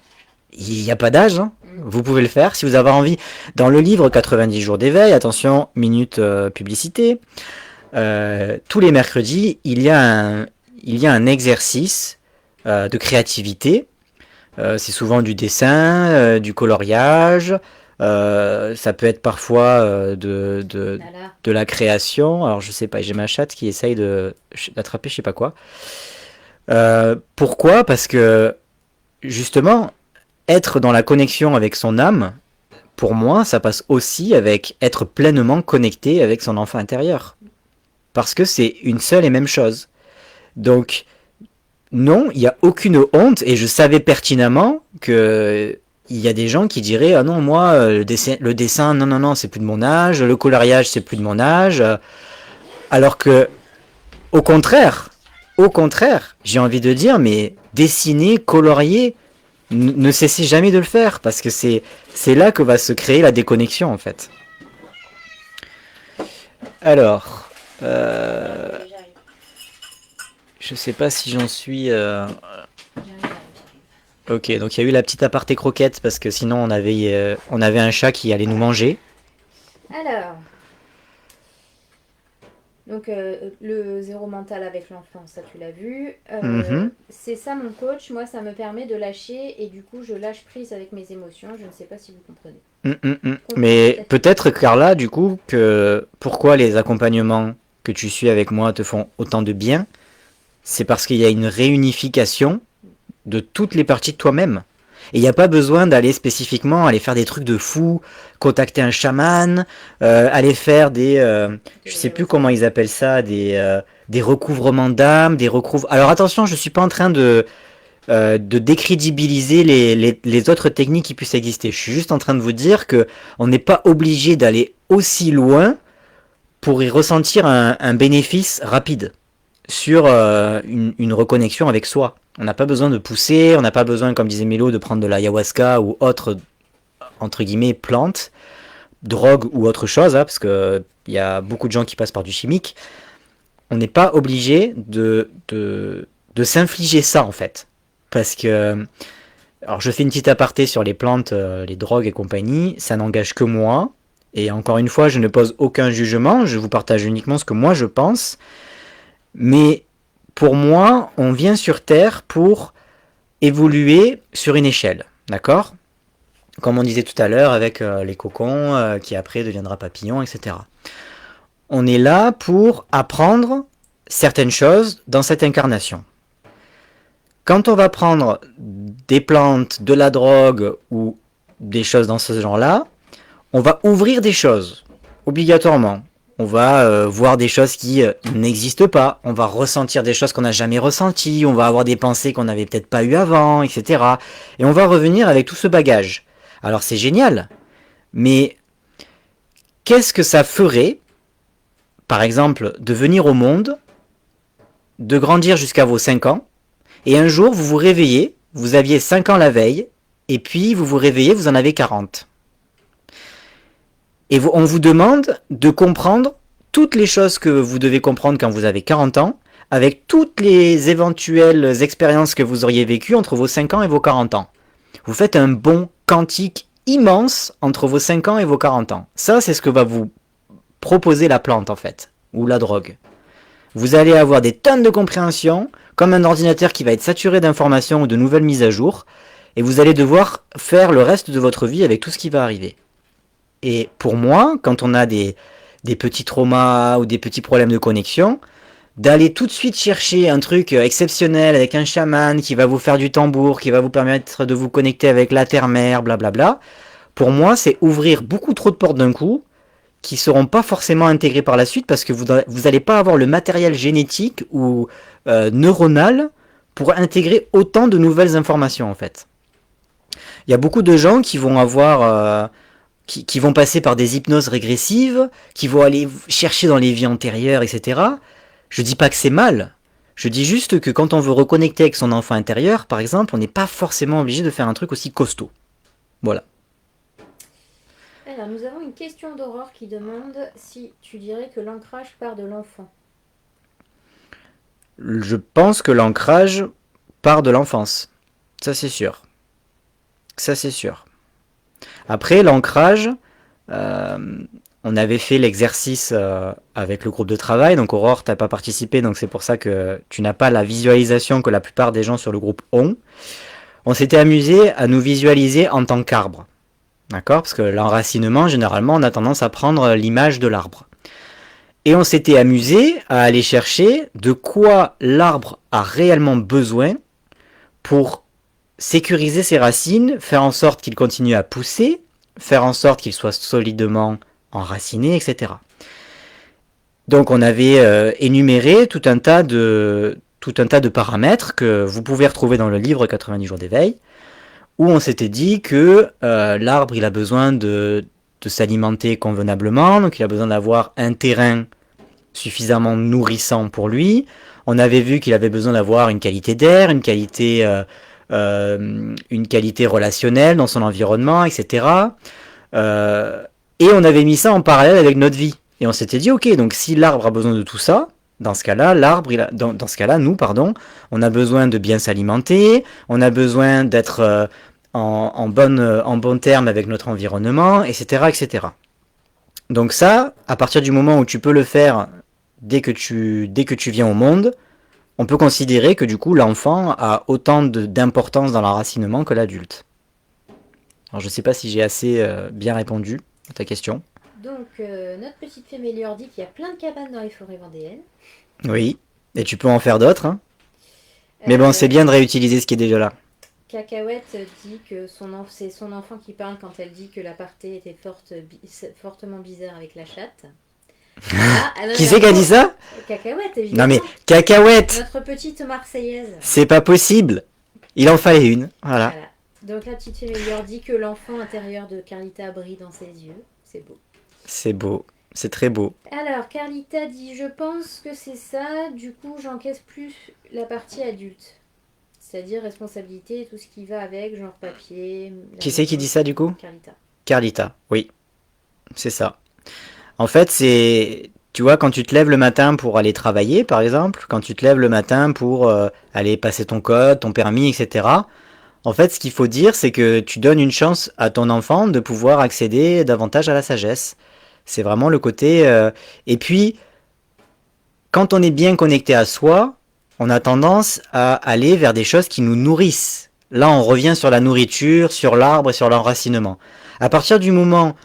il n'y a pas d'âge, hein. Vous pouvez le faire si vous avez envie. Dans le livre 90 jours d'éveil, attention, minute publicité, tous les mercredis, il y a un exercice de créativité. C'est souvent du dessin, du coloriage. Ça peut être parfois Voilà. de la création. Alors je sais pas, j'ai ma chatte qui essaye d'attraper je sais pas quoi. Pourquoi? Parce que justement, être dans la connexion avec son âme, pour moi, ça passe aussi avec être pleinement connecté avec son enfant intérieur. Parce que c'est une seule et même chose. Donc, non, il n'y a aucune honte, et je savais pertinemment que il y a des gens qui diraient ah non moi le dessin non non non c'est plus de mon âge, le coloriage c'est plus de mon âge, alors que au contraire, j'ai envie de dire mais dessiner, colorier, ne cessez jamais de le faire parce que c'est là que va se créer la déconnexion en fait. Alors, je sais pas si j'en suis. Ok, donc il y a eu la petite aparté croquette parce que sinon on avait un chat qui allait nous manger. Alors, donc le zéro mental avec l'enfant, ça tu l'as vu. Mhm. C'est ça mon coach, moi ça me permet de lâcher et du coup je lâche prise avec mes émotions, je ne sais pas si vous comprenez. Mais peut-être Carla, du coup, que pourquoi les accompagnements que tu suis avec moi te font autant de bien, c'est parce qu'il y a une réunification de toutes les parties de toi-même. Et il n'y a pas besoin d'aller spécifiquement aller faire des trucs de fou, contacter un chaman, aller faire je sais plus comment ils appellent ça, des recouvrements d'âme, des recouvre. Alors attention, je suis pas en train de décrédibiliser les autres techniques qui puissent exister. Je suis juste en train de vous dire que on n'est pas obligé d'aller aussi loin pour y ressentir un bénéfice rapide sur une reconnexion avec soi. On n'a pas besoin de pousser, on n'a pas besoin, comme disait Mélo, de prendre de l'ayahuasca ou autre, entre guillemets, plante, drogue ou autre chose, hein, parce qu'il y a beaucoup de gens qui passent par du chimique. On n'est pas obligé de s'infliger ça, en fait. Parce que, alors je fais une petite aparté sur les plantes, les drogues et compagnie, ça n'engage que moi. Et encore une fois, je ne pose aucun jugement, je vous partage uniquement ce que moi je pense. Mais pour moi, on vient sur Terre pour évoluer sur une échelle, d'accord? Comme on disait tout à l'heure avec les cocons qui après deviendra papillon, etc. On est là pour apprendre certaines choses dans cette incarnation. Quand on va prendre des plantes, de la drogue ou des choses dans ce genre-là, on va ouvrir des choses, obligatoirement. On va voir des choses qui n'existent pas, on va ressentir des choses qu'on n'a jamais ressenties, on va avoir des pensées qu'on n'avait peut-être pas eues avant, etc. Et on va revenir avec tout ce bagage. Alors c'est génial, mais qu'est-ce que ça ferait, par exemple, de venir au monde, de grandir jusqu'à vos 5 ans, et un jour vous vous réveillez, vous aviez 5 ans la veille, et puis vous vous réveillez, vous en avez 40. Et on vous demande de comprendre toutes les choses que vous devez comprendre quand vous avez 40 ans, avec toutes les éventuelles expériences que vous auriez vécues entre vos 5 ans et vos 40 ans. Vous faites un bond quantique immense entre vos 5 ans et vos 40 ans. Ça, c'est ce que va vous proposer la plante, en fait, ou la drogue. Vous allez avoir des tonnes de compréhension, comme un ordinateur qui va être saturé d'informations ou de nouvelles mises à jour, et vous allez devoir faire le reste de votre vie avec tout ce qui va arriver. Et pour moi, quand on a des petits traumas ou des petits problèmes de connexion, d'aller tout de suite chercher un truc exceptionnel avec un chaman qui va vous faire du tambour, qui va vous permettre de vous connecter avec la terre-mère, blablabla, pour moi, c'est ouvrir beaucoup trop de portes d'un coup, qui seront pas forcément intégrées par la suite, parce que vous n'allez pas avoir le matériel génétique ou neuronal pour intégrer autant de nouvelles informations, en fait. Il y a beaucoup de gens qui vont avoir... qui vont passer par des hypnoses régressives, qui vont aller chercher dans les vies antérieures, etc. Je dis pas que c'est mal. Je dis juste que quand on veut reconnecter avec son enfant intérieur, par exemple, on n'est pas forcément obligé de faire un truc aussi costaud. Voilà. Alors, nous avons une question d'Aurore qui demande si tu dirais que l'ancrage part de l'enfant. Je pense que l'ancrage part de l'enfance. Ça, c'est sûr. Ça, c'est sûr. Après, l'ancrage, on avait fait l'exercice avec le groupe de travail. Donc, Aurore, tu n'as pas participé, donc c'est pour ça que tu n'as pas la visualisation que la plupart des gens sur le groupe ont. On s'était amusé à nous visualiser en tant qu'arbre. D'accord? Parce que l'enracinement, généralement, on a tendance à prendre l'image de l'arbre. Et on s'était amusé à aller chercher de quoi l'arbre a réellement besoin pour sécuriser ses racines, faire en sorte qu'il continue à pousser, faire en sorte qu'il soit solidement enraciné, etc. Donc on avait énuméré tout un tas de paramètres que vous pouvez retrouver dans le livre 90 jours d'éveil, où on s'était dit que l'arbre il a besoin de s'alimenter convenablement, donc il a besoin d'avoir un terrain suffisamment nourrissant pour lui. On avait vu qu'il avait besoin d'avoir une qualité d'air, une qualité relationnelle dans son environnement, etc. Et on avait mis ça en parallèle avec notre vie. Et on s'était dit, ok, donc si l'arbre a besoin de tout ça, dans ce cas-là, dans ce cas-là, nous, on a besoin de bien s'alimenter, on a besoin d'être en bon terme avec notre environnement, etc., etc. Donc ça, à partir du moment où tu peux le faire dès que tu viens au monde, on peut considérer que du coup l'enfant a autant d'importance dans l'enracinement que l'adulte. Alors je sais pas si j'ai assez bien répondu à ta question. Donc, notre petite fée Mélior dit qu'il y a plein de cabanes dans les forêts vendéennes. Oui, et tu peux en faire d'autres, hein. Mais bon, c'est bien de réutiliser ce qui est déjà là. Cacahuète dit que c'est son enfant qui parle quand elle dit que l'aparté était fortement bizarre avec la chatte. Qui c'est qui a dit ça? Cacahuète, évidemment. Non mais, Cacahuète! Notre petite Marseillaise. C'est pas possible. Il en fallait une, voilà. Donc la petite fée Mélior dit que l'enfant intérieur de Carlita brille dans ses yeux. C'est beau. C'est beau. C'est très beau. Alors, Carlita dit, je pense que c'est ça, du coup j'encaisse plus la partie adulte. C'est-à-dire responsabilité et tout ce qui va avec, genre papier... Qui c'est qui dit ça du coup? Carlita. Carlita, oui. C'est ça. En fait, c'est... Tu vois, quand tu te lèves le matin pour aller travailler, par exemple, quand tu te lèves le matin pour aller passer ton code, ton permis, etc., en fait, ce qu'il faut dire, c'est que tu donnes une chance à ton enfant de pouvoir accéder davantage à la sagesse. C'est vraiment le côté... Et puis, quand on est bien connecté à soi, on a tendance à aller vers des choses qui nous nourrissent. Là, on revient sur la nourriture, sur l'arbre et sur l'enracinement. À partir du moment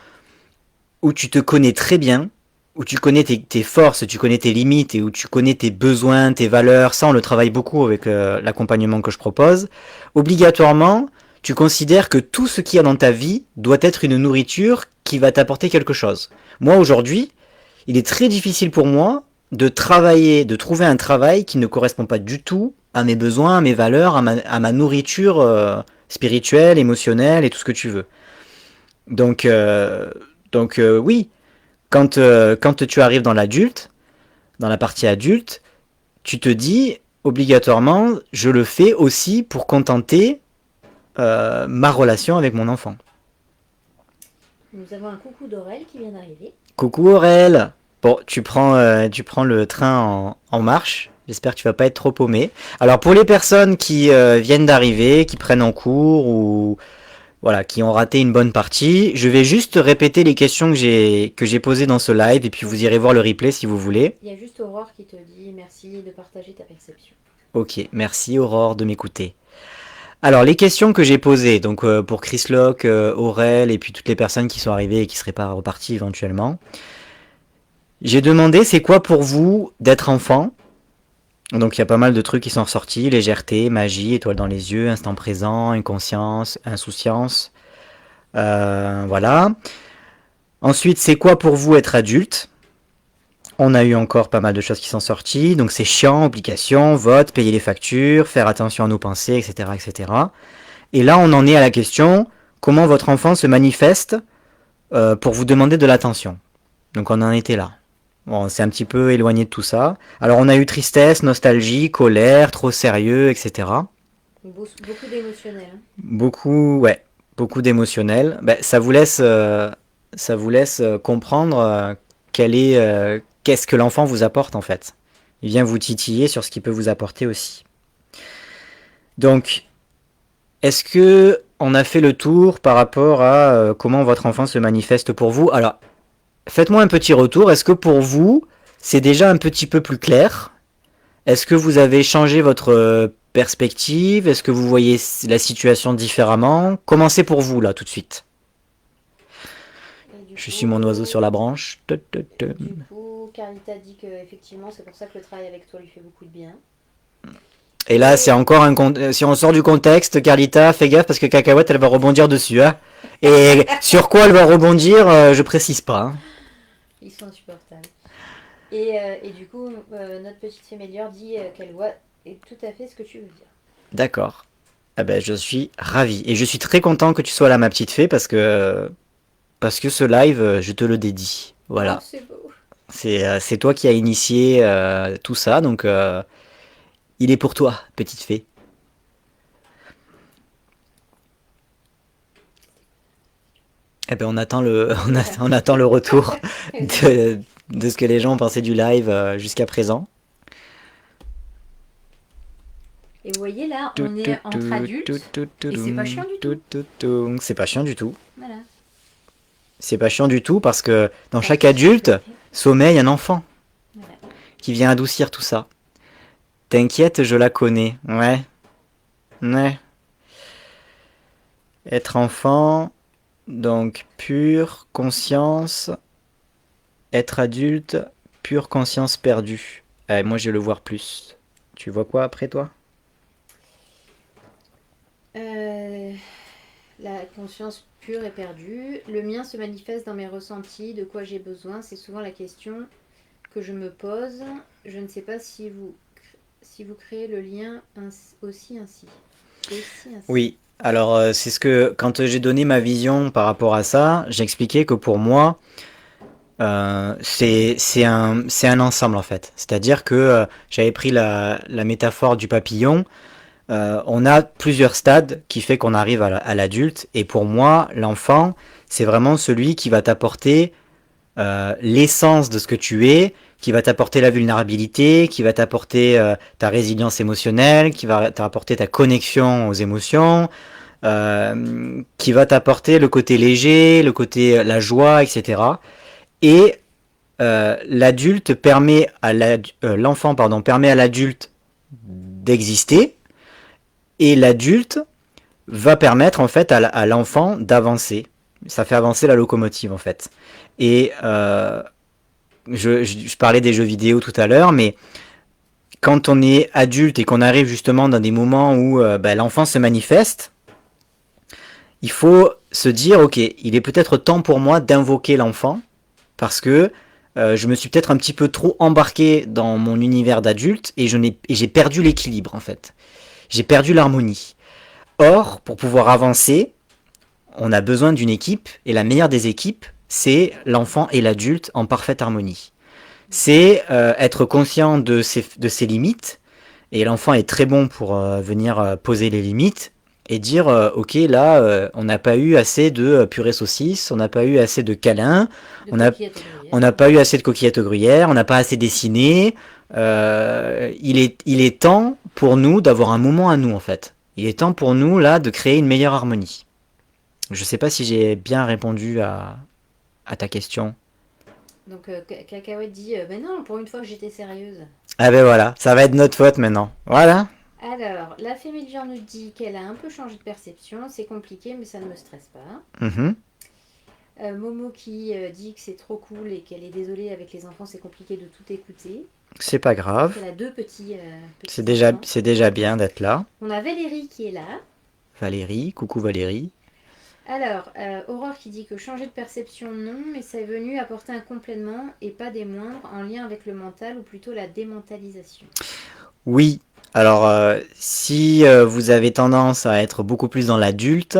où tu te connais très bien, où tu connais tes forces, tu connais tes limites et où tu connais tes besoins, tes valeurs, ça on le travaille beaucoup avec l'accompagnement que je propose, obligatoirement, tu considères que tout ce qu'il y a dans ta vie doit être une nourriture qui va t'apporter quelque chose. Moi aujourd'hui, il est très difficile pour moi de travailler, de trouver un travail qui ne correspond pas du tout à mes besoins, à mes valeurs, à ma nourriture spirituelle, émotionnelle et tout ce que tu veux. Donc, euh, donc, oui, quand tu arrives dans l'adulte, dans la partie adulte, tu te dis obligatoirement, je le fais aussi pour contenter ma relation avec mon enfant. Nous avons un coucou d'Aurel qui vient d'arriver. Coucou Aurel. Bon, tu prends le train en marche. J'espère que tu vas pas être trop paumé. Alors pour les personnes qui viennent d'arriver, qui prennent en cours ou voilà, qui ont raté une bonne partie, je vais juste répéter les questions que j'ai posées dans ce live et puis vous irez voir le replay si vous voulez. Il y a juste Aurore qui te dit merci de partager ta perception. Ok, merci Aurore de m'écouter. Alors les questions que j'ai posées, donc pour Chris Locke, Aurel et puis toutes les personnes qui sont arrivées et qui seraient pas reparties éventuellement. J'ai demandé c'est quoi pour vous d'être enfant. Donc il y a pas mal de trucs qui sont ressortis, légèreté, magie, étoile dans les yeux, instant présent, inconscience, insouciance. Voilà. Ensuite, c'est quoi pour vous être adulte? On a eu encore pas mal de choses qui sont sorties. Donc c'est chiant, obligation, vote, payer les factures, faire attention à nos pensées, etc., etc. Et là, on en est à la question, comment votre enfant se manifeste pour vous demander de l'attention. Donc on en était là. Bon, c'est un petit peu éloigné de tout ça. Alors on a eu tristesse, nostalgie, colère, trop sérieux, etc. Beaucoup d'émotionnel. Hein. Beaucoup, ouais, beaucoup d'émotionnel. Ben, ça vous laisse comprendre qu'est-ce que l'enfant vous apporte en fait. Il vient vous titiller sur ce qu'il peut vous apporter aussi. Donc, est-ce que on a fait le tour par rapport à comment votre enfant se manifeste pour vous? Alors, faites-moi un petit retour. Est-ce que pour vous, c'est déjà un petit peu plus clair? Est-ce que vous avez changé votre perspective? Est-ce que vous voyez la situation différemment? Commencez pour vous, là, tout de suite. Je suis mon oiseau sur la branche. Du coup, Carlita dit que effectivement, c'est pour ça que le travail avec toi lui fait beaucoup de bien. Et là, c'est encore si on sort du contexte, Carlita, fais gaffe parce que Cacahuète, elle va rebondir dessus. Hein. Et sur quoi elle va rebondir, je précise pas. Hein. Ils sont insupportables. Et du coup, notre petite Féméliore dit qu'elle voit tout à fait ce que tu veux dire. D'accord. Ah ben, je suis ravi. Et je suis très content que tu sois là, ma petite fée, parce que ce live, je te le dédie. Voilà. Oh, c'est beau. C'est toi qui as initié tout ça, donc il est pour toi, petite fée. Eh ben, on attend le retour de ce que les gens ont pensé du live jusqu'à présent. Et vous voyez là, on est entre adultes et c'est pas chiant du tout. C'est pas chiant du tout. Voilà. C'est pas chiant du tout parce que dans chaque adulte sommeille un enfant Voilà. qui vient adoucir tout ça. T'inquiète, je la connais. Ouais. Ouais. Être enfant, donc pure conscience. Être adulte, pure conscience perdue. Moi, je vais le voir plus. Tu vois quoi après toi? La conscience pure est perdue. Le mien se manifeste dans mes ressentis, de quoi j'ai besoin. C'est souvent la question que je me pose. Je ne sais pas si vous créez le lien aussi ainsi. Oui. Alors, c'est ce que, quand j'ai donné ma vision par rapport à ça, j'expliquais que pour moi, c'est un ensemble en fait. C'est-à-dire que j'avais pris la métaphore du papillon. On a plusieurs stades qui fait qu'on arrive à l'adulte. Et pour moi, l'enfant, c'est vraiment celui qui va t'apporter l'essence de ce que tu es, qui va t'apporter la vulnérabilité, qui va t'apporter ta résilience émotionnelle, qui va t'apporter ta connexion aux émotions, qui va t'apporter le côté léger, le côté la joie, etc. Et l'adulte permet à l'enfant permet à l'adulte d'exister et l'adulte va permettre en fait à l'enfant d'avancer. Ça fait avancer la locomotive en fait. Et je parlais des jeux vidéo tout à l'heure, mais quand on est adulte et qu'on arrive justement dans des moments où l'enfant se manifeste, il faut se dire, ok, il est peut-être temps pour moi d'invoquer l'enfant, parce que je me suis peut-être un petit peu trop embarqué dans mon univers d'adulte et j'ai perdu l'équilibre en fait. J'ai perdu l'harmonie. Or, pour pouvoir avancer, on a besoin d'une équipe, et la meilleure des équipes, c'est l'enfant et l'adulte en parfaite harmonie. C'est être conscient de ses limites, et l'enfant est très bon pour venir poser les limites, et dire, ok, là, on n'a pas eu assez de purée saucisse, on n'a pas eu assez de câlins, on n'a on n'a pas eu assez de coquillettes gruyère, on n'a pas assez dessiné. Il est temps pour nous d'avoir un moment à nous, en fait. Il est temps pour nous, là, de créer une meilleure harmonie. Je sais pas si j'ai bien répondu à ta question. Donc, Cacahuète dit ben non, pour une fois que j'étais sérieuse. Ah ben voilà, ça va être notre faute maintenant. Voilà. Alors, la Fémélian nous dit qu'elle a un peu changé de perception. C'est compliqué, mais ça ne me stresse pas. Mhm. Momo qui dit que c'est trop cool et qu'elle est désolée avec les enfants, c'est compliqué de tout écouter. C'est pas grave. Elle a deux petits enfants. C'est déjà bien d'être là. On a Valérie qui est là. Valérie, coucou Valérie. Alors, Aurore qui dit que changer de perception, non, mais ça est venu apporter un complément et pas des moindres en lien avec le mental ou plutôt la démentalisation. Oui, alors si vous avez tendance à être beaucoup plus dans l'adulte,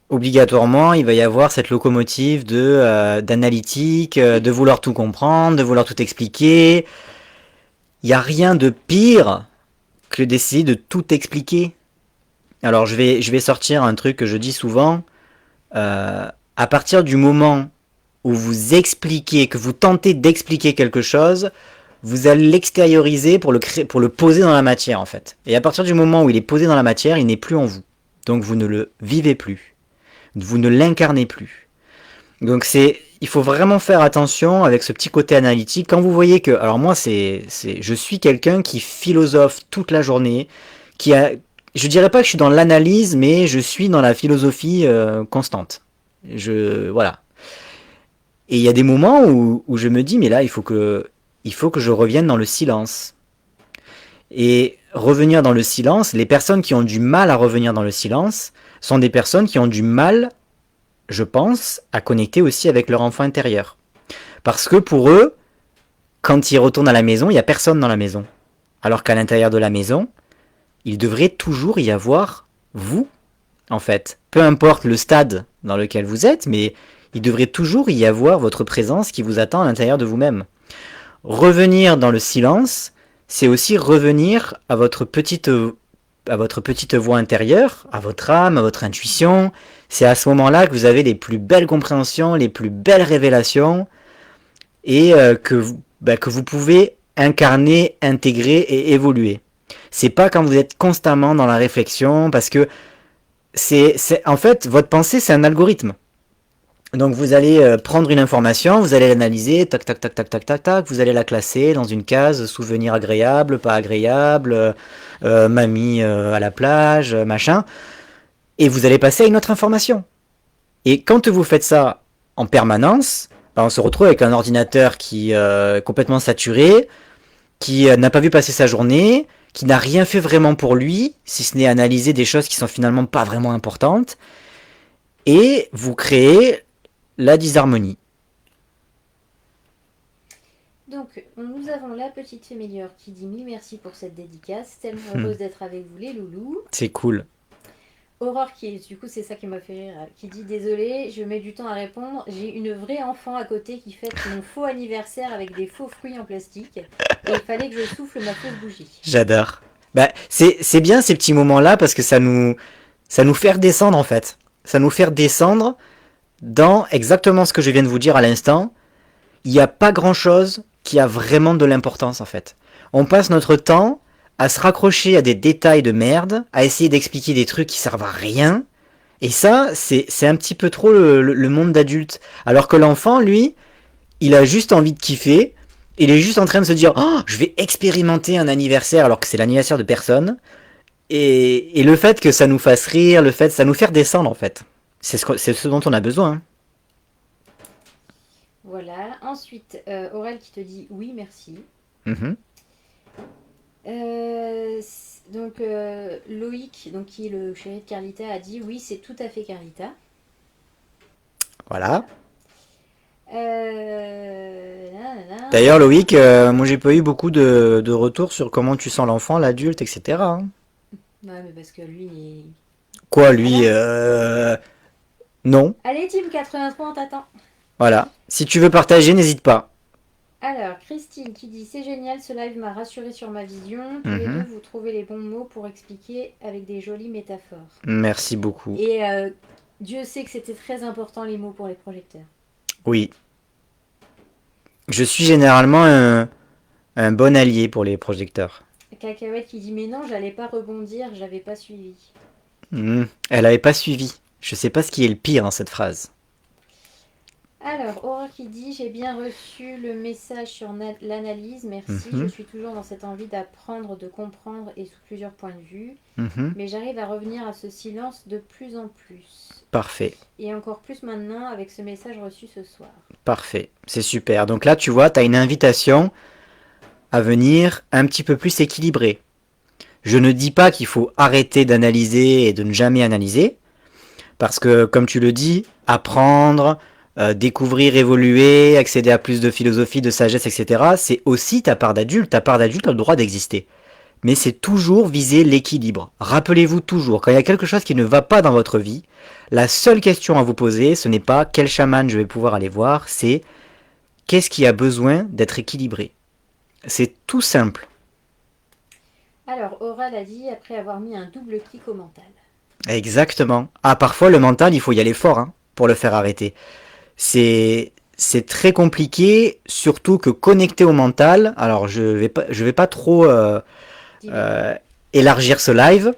obligatoirement il va y avoir cette locomotive d'analytique, de vouloir tout comprendre, de vouloir tout expliquer. Il n'y a rien de pire que d'essayer de tout expliquer. Alors je vais sortir un truc que je dis souvent. À partir du moment où vous expliquez, que vous tentez d'expliquer quelque chose, vous allez l'extérioriser pour le poser dans la matière en fait. Et à partir du moment où il est posé dans la matière, il n'est plus en vous. Donc vous ne le vivez plus. Vous ne l'incarnez plus. Donc il faut vraiment faire attention avec ce petit côté analytique. Quand vous voyez que, alors moi je suis quelqu'un qui philosophe toute la journée, je dirais pas que je suis dans l'analyse, mais je suis dans la philosophie constante. Voilà. Et il y a des moments où je me dis, mais là, il faut que je revienne dans le silence. Et revenir dans le silence, les personnes qui ont du mal à revenir dans le silence sont des personnes qui ont du mal, je pense, à connecter aussi avec leur enfant intérieur. Parce que pour eux, quand ils retournent à la maison, il n'y a personne dans la maison. Alors qu'à l'intérieur de la maison, il devrait toujours y avoir vous, en fait. Peu importe le stade dans lequel vous êtes, mais il devrait toujours y avoir votre présence qui vous attend à l'intérieur de vous-même. Revenir dans le silence, c'est aussi revenir à votre petite voix intérieure, à votre âme, à votre intuition. C'est à ce moment-là que vous avez les plus belles compréhensions, les plus belles révélations, et que vous pouvez incarner, intégrer et évoluer. C'est pas quand vous êtes constamment dans la réflexion, parce que en fait, votre pensée, c'est un algorithme. Donc vous allez prendre une information, vous allez l'analyser, tac, tac, tac, tac, tac, tac, tac, vous allez la classer dans une case, souvenir agréable, pas agréable, mamie à la plage, machin, et vous allez passer à une autre information. Et quand vous faites ça en permanence, on se retrouve avec un ordinateur qui est complètement saturé, qui n'a pas vu passer sa journée, qui n'a rien fait vraiment pour lui, si ce n'est analyser des choses qui sont finalement pas vraiment importantes, et vous créez la disharmonie. Donc, nous avons la petite Féméliore qui dit mille merci pour cette dédicace, tellement heureuse d'être avec vous les loulous. C'est cool. Aurore du coup c'est ça qui m'a fait rire, qui dit désolé, je mets du temps à répondre, j'ai une vraie enfant à côté qui fête mon faux anniversaire avec des faux fruits en plastique et il fallait que je souffle ma fausse bougie. J'adore. C'est bien ces petits moments-là parce que ça nous fait redescendre en fait. Ça nous fait redescendre dans exactement ce que je viens de vous dire à l'instant. Il n'y a pas grand-chose qui a vraiment de l'importance en fait. On passe notre temps à se raccrocher à des détails de merde, à essayer d'expliquer des trucs qui servent à rien. Et ça, c'est un petit peu trop le monde d'adulte. Alors que l'enfant, lui, il a juste envie de kiffer. Il est juste en train de se dire, oh, je vais expérimenter un anniversaire alors que c'est l'anniversaire de personne. Et le fait que ça nous fasse rire, ça nous fait redescendre en fait. C'est ce dont on a besoin. voilà. Ensuite, Aurel qui te dit oui, merci. Mhm. Donc Loïc, donc, qui est le chéri de Carlita, a dit oui, c'est tout à fait Carlita. Voilà. Voilà. Nanana. D'ailleurs, Loïc, moi j'ai pas eu beaucoup de retours sur comment tu sens l'enfant, l'adulte, etc. hein. Ouais, mais parce que lui, Quoi, lui, voilà. non. Allez, team 80 points, on t'attend. Voilà. Si tu veux partager, n'hésite pas. Alors, Christine qui dit c'est génial, ce live m'a rassuré sur ma vision. Tous les deux, Mhm. vous trouvez les bons mots pour expliquer avec des jolies métaphores. Merci beaucoup. Et Dieu sait que c'était très important les mots pour les projecteurs. Oui. Je suis généralement un bon allié pour les projecteurs. Cacahuète qui dit mais non, j'allais pas rebondir, j'avais pas suivi. Elle avait pas suivi. Je sais pas ce qui est le pire dans cette phrase. Alors, Aurore qui dit j'ai bien reçu le message sur l'analyse, merci. Je Mhm. suis toujours dans cette envie d'apprendre, de comprendre et sous plusieurs points de vue. Mhm. Mais j'arrive à revenir à ce silence de plus en plus. Parfait. Et encore plus maintenant avec ce message reçu ce soir. Parfait. C'est super. Donc là, tu vois, tu as une invitation à venir un petit peu plus équilibrée. Je ne dis pas qu'il faut arrêter d'analyser et de ne jamais analyser, parce que, comme tu le dis, apprendre, découvrir, évoluer, accéder à plus de philosophie, de sagesse, etc., c'est aussi ta part d'adulte. Ta part d'adulte a le droit d'exister. Mais c'est toujours viser l'équilibre. Rappelez-vous toujours, quand il y a quelque chose qui ne va pas dans votre vie, la seule question à vous poser, ce n'est pas quel chaman je vais pouvoir aller voir, c'est qu'est-ce qui a besoin d'être équilibré. C'est tout simple. Alors, Aurore a dit après avoir mis un double clic au mental. Exactement. Ah, parfois le mental, il faut y aller fort hein, pour le faire arrêter. C'est très compliqué, surtout que connecté au mental. Alors je vais pas trop Divaguer. euh, élargir ce live,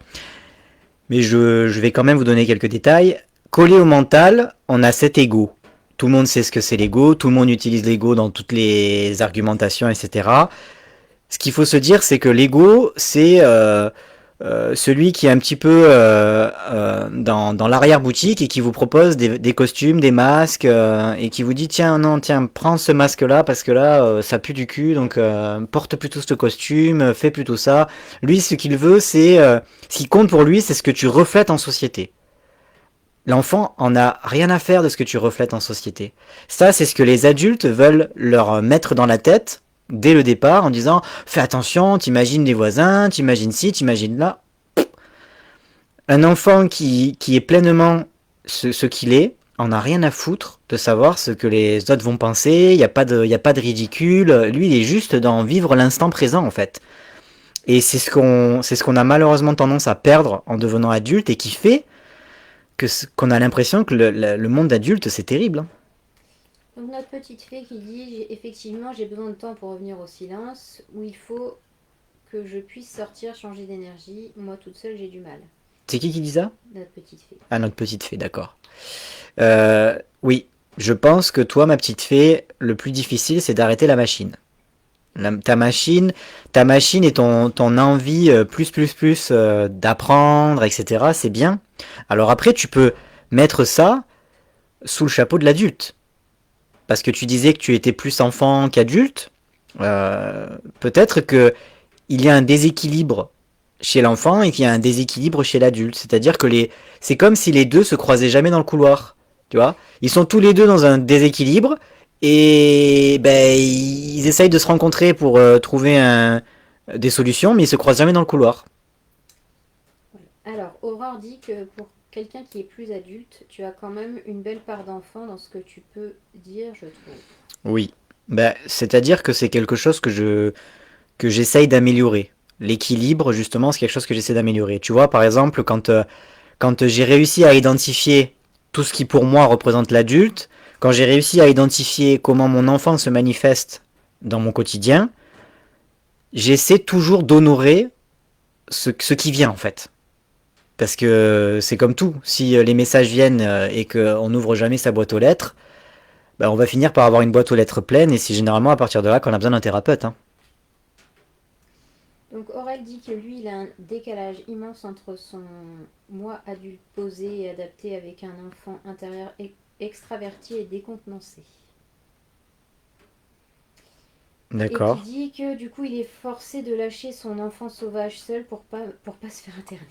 mais je vais quand même vous donner quelques détails. Collé au mental, on a cet ego. Tout le monde sait ce que c'est l'ego, tout le monde utilise l'ego dans toutes les argumentations, etc. Ce qu'il faut se dire, c'est que l'ego, c'est celui qui est un petit peu dans l'arrière-boutique et qui vous propose des costumes, des masques, et qui vous dit tiens, non, tiens, prends ce masque-là parce que là, ça pue du cul, donc porte plutôt ce costume, fais plutôt ça. Lui, ce qu'il veut, c'est... ce qui compte pour lui, c'est ce que tu reflètes en société. L'enfant en a rien à faire de ce que tu reflètes en société. Ça, c'est ce que les adultes veulent leur mettre dans la tête dès le départ en disant fais attention, t'imagines les voisins, t'imagines ci, t'imagines là. Un enfant qui est pleinement ce qu'il est en a rien à foutre de savoir ce que les autres vont penser, y a pas de ridicule. Lui, il est juste dans vivre l'instant présent en fait. Et c'est ce qu'on a malheureusement tendance à perdre en devenant adulte et qui fait qu'on a l'impression que le monde adulte c'est terrible. Hein. Donc notre petite fée qui dit effectivement j'ai besoin de temps pour revenir au silence, où il faut que je puisse sortir, changer d'énergie. Moi toute seule j'ai du mal. C'est qui dit ça? Notre petite fée. Ah, notre petite fée, d'accord. Oui, je pense que toi, ma petite fée, le plus difficile, c'est d'arrêter la machine. Ta machine et ton envie d'apprendre, etc. C'est bien. Alors après, tu peux mettre ça sous le chapeau de l'adulte. Parce que tu disais que tu étais plus enfant qu'adulte. Peut-être que il y a un déséquilibre chez l'enfant et qu'il y a un déséquilibre chez l'adulte. C'est-à-dire que c'est comme si les deux se croisaient jamais dans le couloir. Tu vois? Ils sont tous les deux dans un déséquilibre et ben, ils essayent de se rencontrer pour trouver des solutions, mais ils se croisent jamais dans le couloir. Voilà. Alors Aurore dit que pour quelqu'un qui est plus adulte, tu as quand même une belle part d'enfant dans ce que tu peux dire, je trouve. Oui. Ben, c'est-à-dire que c'est quelque chose que j'essaye d'améliorer. L'équilibre, justement, c'est quelque chose que j'essaie d'améliorer. Tu vois, par exemple, quand j'ai réussi à identifier tout ce qui pour moi représente l'adulte, quand j'ai réussi à identifier comment mon enfant se manifeste dans mon quotidien, j'essaie toujours d'honorer ce qui vient en fait. Parce que c'est comme tout, si les messages viennent et qu'on n'ouvre jamais sa boîte aux lettres, ben on va finir par avoir une boîte aux lettres pleine et c'est généralement à partir de là qu'on a besoin d'un thérapeute. Hein. Donc Aurel dit que lui, il a un décalage immense entre son moi adulte posé et adapté avec un enfant intérieur extraverti et décontenancé. et qui D'accord. dit que du coup il est forcé de lâcher son enfant sauvage seul pour pas se faire interner.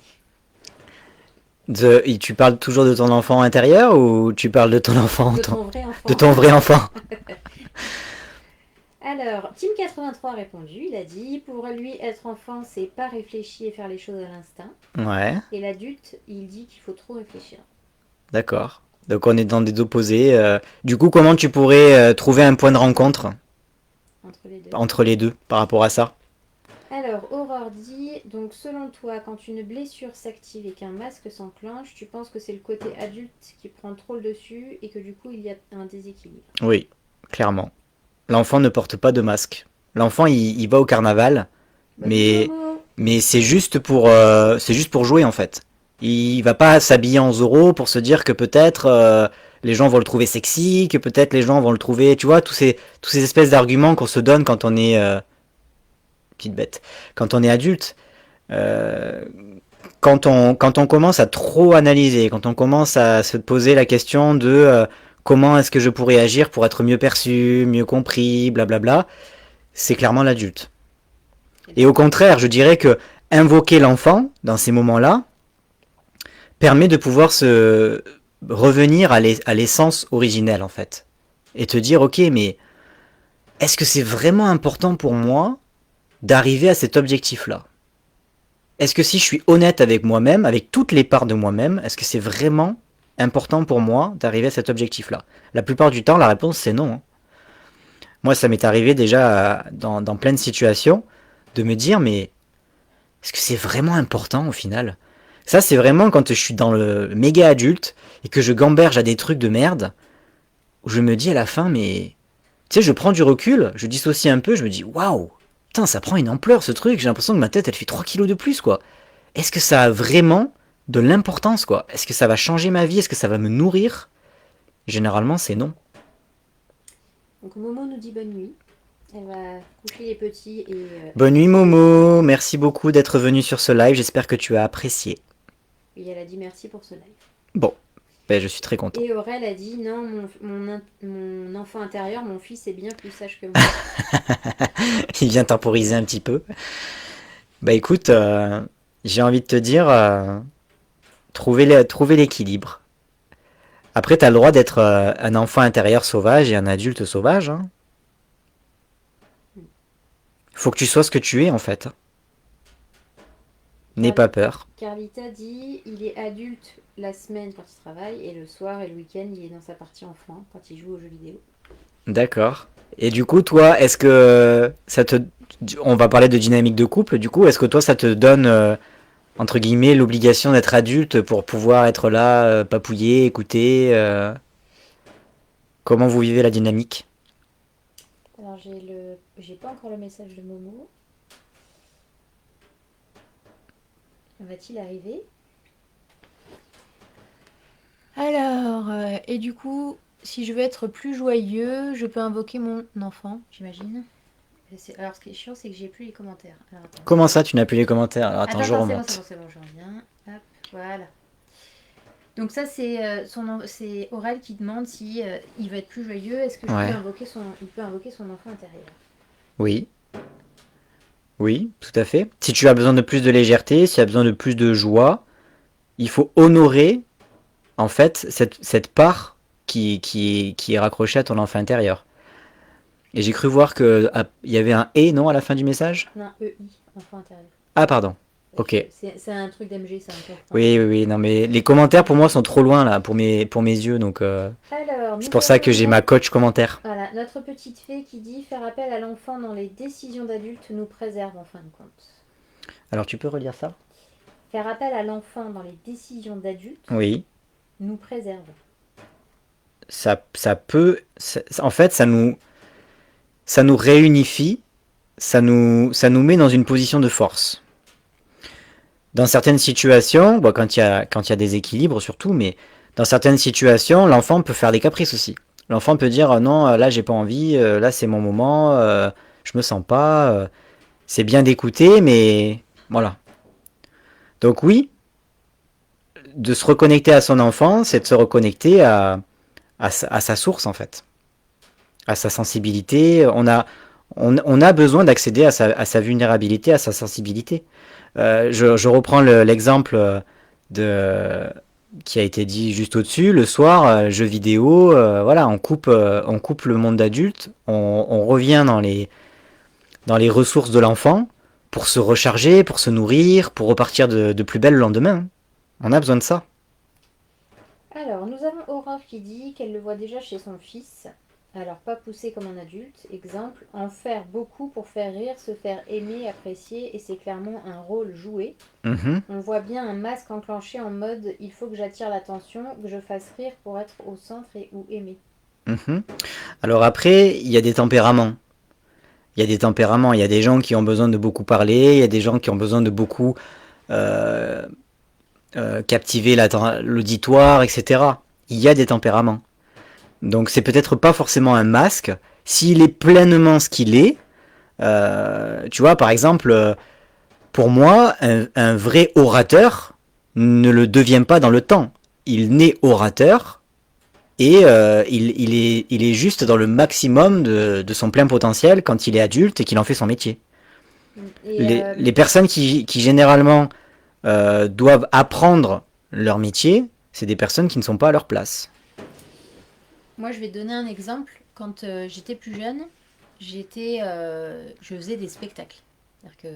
Et tu parles toujours de ton enfant intérieur ou tu parles de ton enfant, De ton vrai de enfant. ton vrai enfant? Alors, Team 83 a répondu, il a dit, pour lui être enfant c'est pas réfléchir et faire les choses à l'instinct. Ouais, Et l'adulte, il dit qu'il faut trop réfléchir. d'accord. Donc on est dans des opposés. Du coup, comment tu pourrais trouver un point de rencontre Entre les deux. entre les deux par rapport à ça? Alors, Aurore dit, donc selon toi, quand une blessure s'active et qu'un masque s'enclenche, tu penses que c'est le côté adulte qui prend trop le dessus et que du coup il y a un déséquilibre. Oui, clairement. L'enfant ne porte pas de masque. L'enfant, il va au carnaval, Bonne nuit mais, Momo. mais c'est juste pour jouer en fait. Il va pas s'habiller en Zoro pour se dire que peut-être les gens vont le trouver sexy, que peut-être les gens vont le trouver, tu vois, tous ces espèces d'arguments qu'on se donne quand on est petite bête, quand on est adulte. Euh, quand on commence à trop analyser, quand on commence à se poser la question de comment est-ce que je pourrais agir pour être mieux perçu, mieux compris, blablabla, c'est clairement l'adulte. Et au contraire, je dirais que invoquer l'enfant dans ces moments-là permet de pouvoir se revenir à l'essence originelle en fait. Et te dire, ok, mais est-ce que c'est vraiment important pour moi d'arriver à cet objectif-là? Est-ce que si je suis honnête avec moi-même, avec toutes les parts de moi-même, est-ce que c'est vraiment important pour moi d'arriver à cet objectif-là? La plupart du temps, la réponse c'est non. Moi, ça m'est arrivé déjà dans plein de situations de me dire, mais est-ce que c'est vraiment important au final? Ça, c'est vraiment quand je suis dans le méga adulte et que je gamberge à des trucs de merde, où je me dis à la fin, mais tu sais, je prends du recul, je dissocie un peu, je me dis, waouh, putain, ça prend une ampleur ce truc, j'ai l'impression que ma tête, elle fait 3 kilos de plus, quoi. Est-ce que ça a vraiment de l'importance, quoi? Est-ce que ça va changer ma vie? Est-ce que ça va me nourrir? Généralement, c'est non. Donc Momo nous dit bonne nuit. Elle va coucher les petits et Bonne nuit Momo, merci beaucoup d'être venu sur ce live, j'espère que tu as apprécié. et elle a dit merci pour ce live. Bon, ben, je suis très content. Et Aurel a dit non, mon enfant intérieur, mon fils est bien plus sage que moi. Il vient temporiser un petit peu. Bah écoute, j'ai envie de te dire, trouver l'équilibre. Après, t'as le droit d'être un enfant intérieur sauvage et un adulte sauvage. Hein. Faut que tu sois ce que tu es en fait. N'aie pas peur. Carlita dit il est adulte la semaine quand il travaille et le soir et le week-end il est dans sa partie enfant quand il joue aux jeux vidéo. D'accord. Et du coup, toi, est-ce que ça te... On va parler de dynamique de couple, du coup, est-ce que toi, ça te donne, entre guillemets, l'obligation d'être adulte pour pouvoir être là, papouiller, écouter comment vous vivez la dynamique? Alors j'ai pas encore le message de Momo. Va-t-il arriver? Alors, et du coup, si je veux être plus joyeux, je peux invoquer mon enfant, j'imagine. Alors, ce qui est chiant, c'est que j'ai plus les commentaires. Alors, attends. Comment ça, tu n'as plus les commentaires? Alors attends, je c'est bon, remonte. c'est bon, je reviens. Hop, voilà. Donc ça, c'est Oral qui demande si il veut être plus joyeux. Est-ce que Ouais. il peut invoquer son enfant intérieur? Oui. Oui, tout à fait. Si tu as besoin de plus de légèreté, si tu as besoin de plus de joie, il faut honorer, en fait, cette part qui est raccrochée à ton enfant intérieur. Et j'ai cru voir que il y avait un et non à la fin du message. Non, EI, enfant intérieur. Ah pardon. Ok. C'est un truc d'MG, c'est important. Oui, oui, oui. Non, mais les commentaires pour moi sont trop loin là pour mes yeux, donc Alors, c'est pour ça que j'ai ma coach commentaire. Voilà, notre petite fée qui dit faire appel à l'enfant dans les décisions d'adultes nous préserve en fin de compte. Alors tu peux relire ça? Faire appel à l'enfant dans les décisions d'adultes Oui. nous préserve. Ça peut. En fait, ça nous réunifie, ça nous met dans une position de force. Dans certaines situations, bon, quand il y a des équilibres surtout, mais dans certaines situations, l'enfant peut faire des caprices aussi. L'enfant peut dire non, là j'ai pas envie, là c'est mon moment, je me sens pas. C'est bien d'écouter, mais voilà. Donc oui, de se reconnecter à son enfant, c'est de se reconnecter à sa source en fait, à sa sensibilité. On a besoin d'accéder à sa vulnérabilité, à sa sensibilité. Je reprends l'exemple de qui a été dit juste au-dessus. Le soir, jeux vidéo, voilà, on coupe le monde d'adulte, on revient dans les ressources de l'enfant pour se recharger, pour se nourrir, pour repartir de plus belle le lendemain. On a besoin de ça. Alors, nous avons Aurore qui dit qu'elle le voit déjà chez son fils. Alors, pas poussé comme un adulte. Exemple, en faire beaucoup pour faire rire, se faire aimer, apprécier, et c'est clairement un rôle joué. Mhm, On voit bien un masque enclenché en mode il faut que j'attire l'attention, que je fasse rire pour être au centre et ou aimer. mhm. Alors après, il y a des tempéraments. Il y a des tempéraments. Il y a des gens qui ont besoin de beaucoup parler. Il y a des gens qui ont besoin de beaucoup euh, captiver l'auditoire, etc. Il y a des tempéraments. Donc c'est peut-être pas forcément un masque. S'il est pleinement ce qu'il est, tu vois, par exemple, pour moi, un vrai orateur ne le devient pas dans le temps. Il naît orateur et il est juste dans le maximum de son plein potentiel quand il est adulte et qu'il en fait son métier. Et Les personnes qui généralement doivent apprendre leur métier, c'est des personnes qui ne sont pas à leur place. moi, je vais te donner un exemple. Quand j'étais plus jeune, je faisais des spectacles. C'est-à-dire que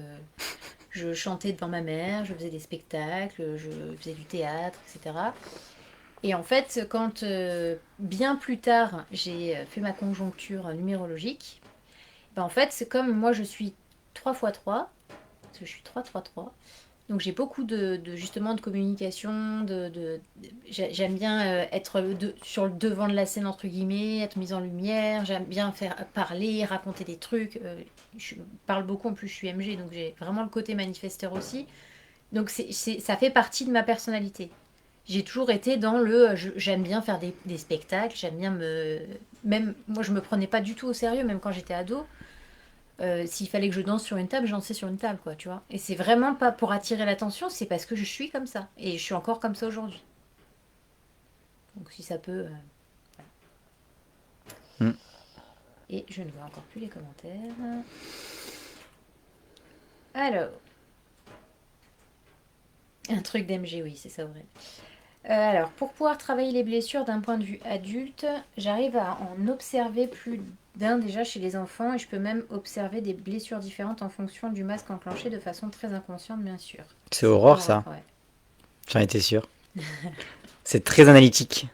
je chantais devant ma mère, je faisais des spectacles, je faisais du théâtre, etc. Et en fait, quand bien plus tard, j'ai fait ma conjoncture numérologique, ben en fait, c'est comme moi, je suis 3 fois 3, parce que je suis 3 3 3. Donc j'ai beaucoup justement de communication, j'aime bien être sur le devant de la scène entre guillemets, être mise en lumière, j'aime bien faire parler, raconter des trucs. Je parle beaucoup, en plus je suis MG, donc j'ai vraiment le côté manifesteur aussi. Donc ça fait partie de ma personnalité. J'ai toujours été dans j'aime bien faire des spectacles, j'aime bien même moi je me prenais pas du tout au sérieux, même quand j'étais ado. S'il fallait que je danse sur une table, je dansais sur une table, quoi, tu vois. Et c'est vraiment pas pour attirer l'attention, c'est parce que je suis comme ça. Et je suis encore comme ça aujourd'hui. Donc si ça peut... Mm. Et je ne vois encore plus les commentaires. Alors... Un truc d'MG, oui, c'est ça vrai. Alors, pour pouvoir travailler les blessures d'un point de vue adulte, j'arrive à en observer plus d'un déjà chez les enfants et je peux même observer des blessures différentes en fonction du masque enclenché de façon très inconsciente, bien sûr. C'est Aurore, ça. Ouais. J'en étais sûr. C'est très analytique.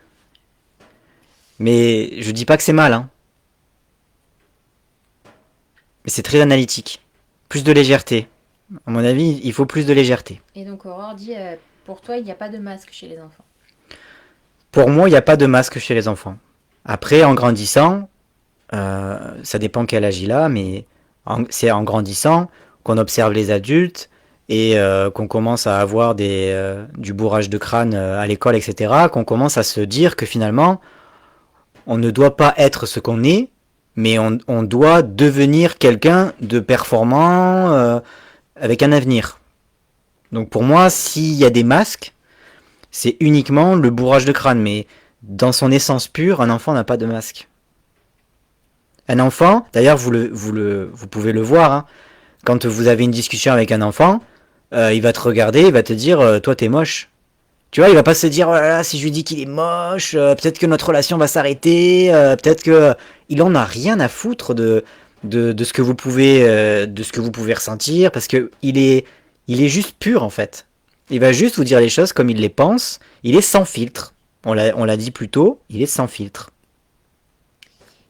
Mais je dis pas que c'est mal, hein. Mais c'est très analytique. Plus de légèreté. À mon avis, il faut plus de légèreté. Et donc Aurore dit, pour toi, il n'y a pas de masque chez les enfants. Pour moi, il n'y a pas de masque chez les enfants. Après, en grandissant, ça dépend quel âge il a, mais c'est en grandissant qu'on observe les adultes et qu'on commence à avoir du bourrage de crâne à l'école, etc., qu'on commence à se dire que finalement, on ne doit pas être ce qu'on est, mais on doit devenir quelqu'un de performant avec un avenir. Donc pour moi, s'il y a des masques, c'est uniquement le bourrage de crâne, mais dans son essence pure, un enfant n'a pas de masque. Un enfant, d'ailleurs, vous pouvez le voir, hein, quand vous avez une discussion avec un enfant, il va te regarder, il va te dire, toi t'es moche. Tu vois, il va pas se dire, oh là là, si je lui dis qu'il est moche, peut-être que notre relation va s'arrêter, peut-être que il en a rien à foutre de ce que vous pouvez, de ce que vous pouvez ressentir, parce que il est juste pur en fait. Il va juste vous dire les choses comme il les pense. Il est sans filtre. On l'a dit plus tôt, il est sans filtre.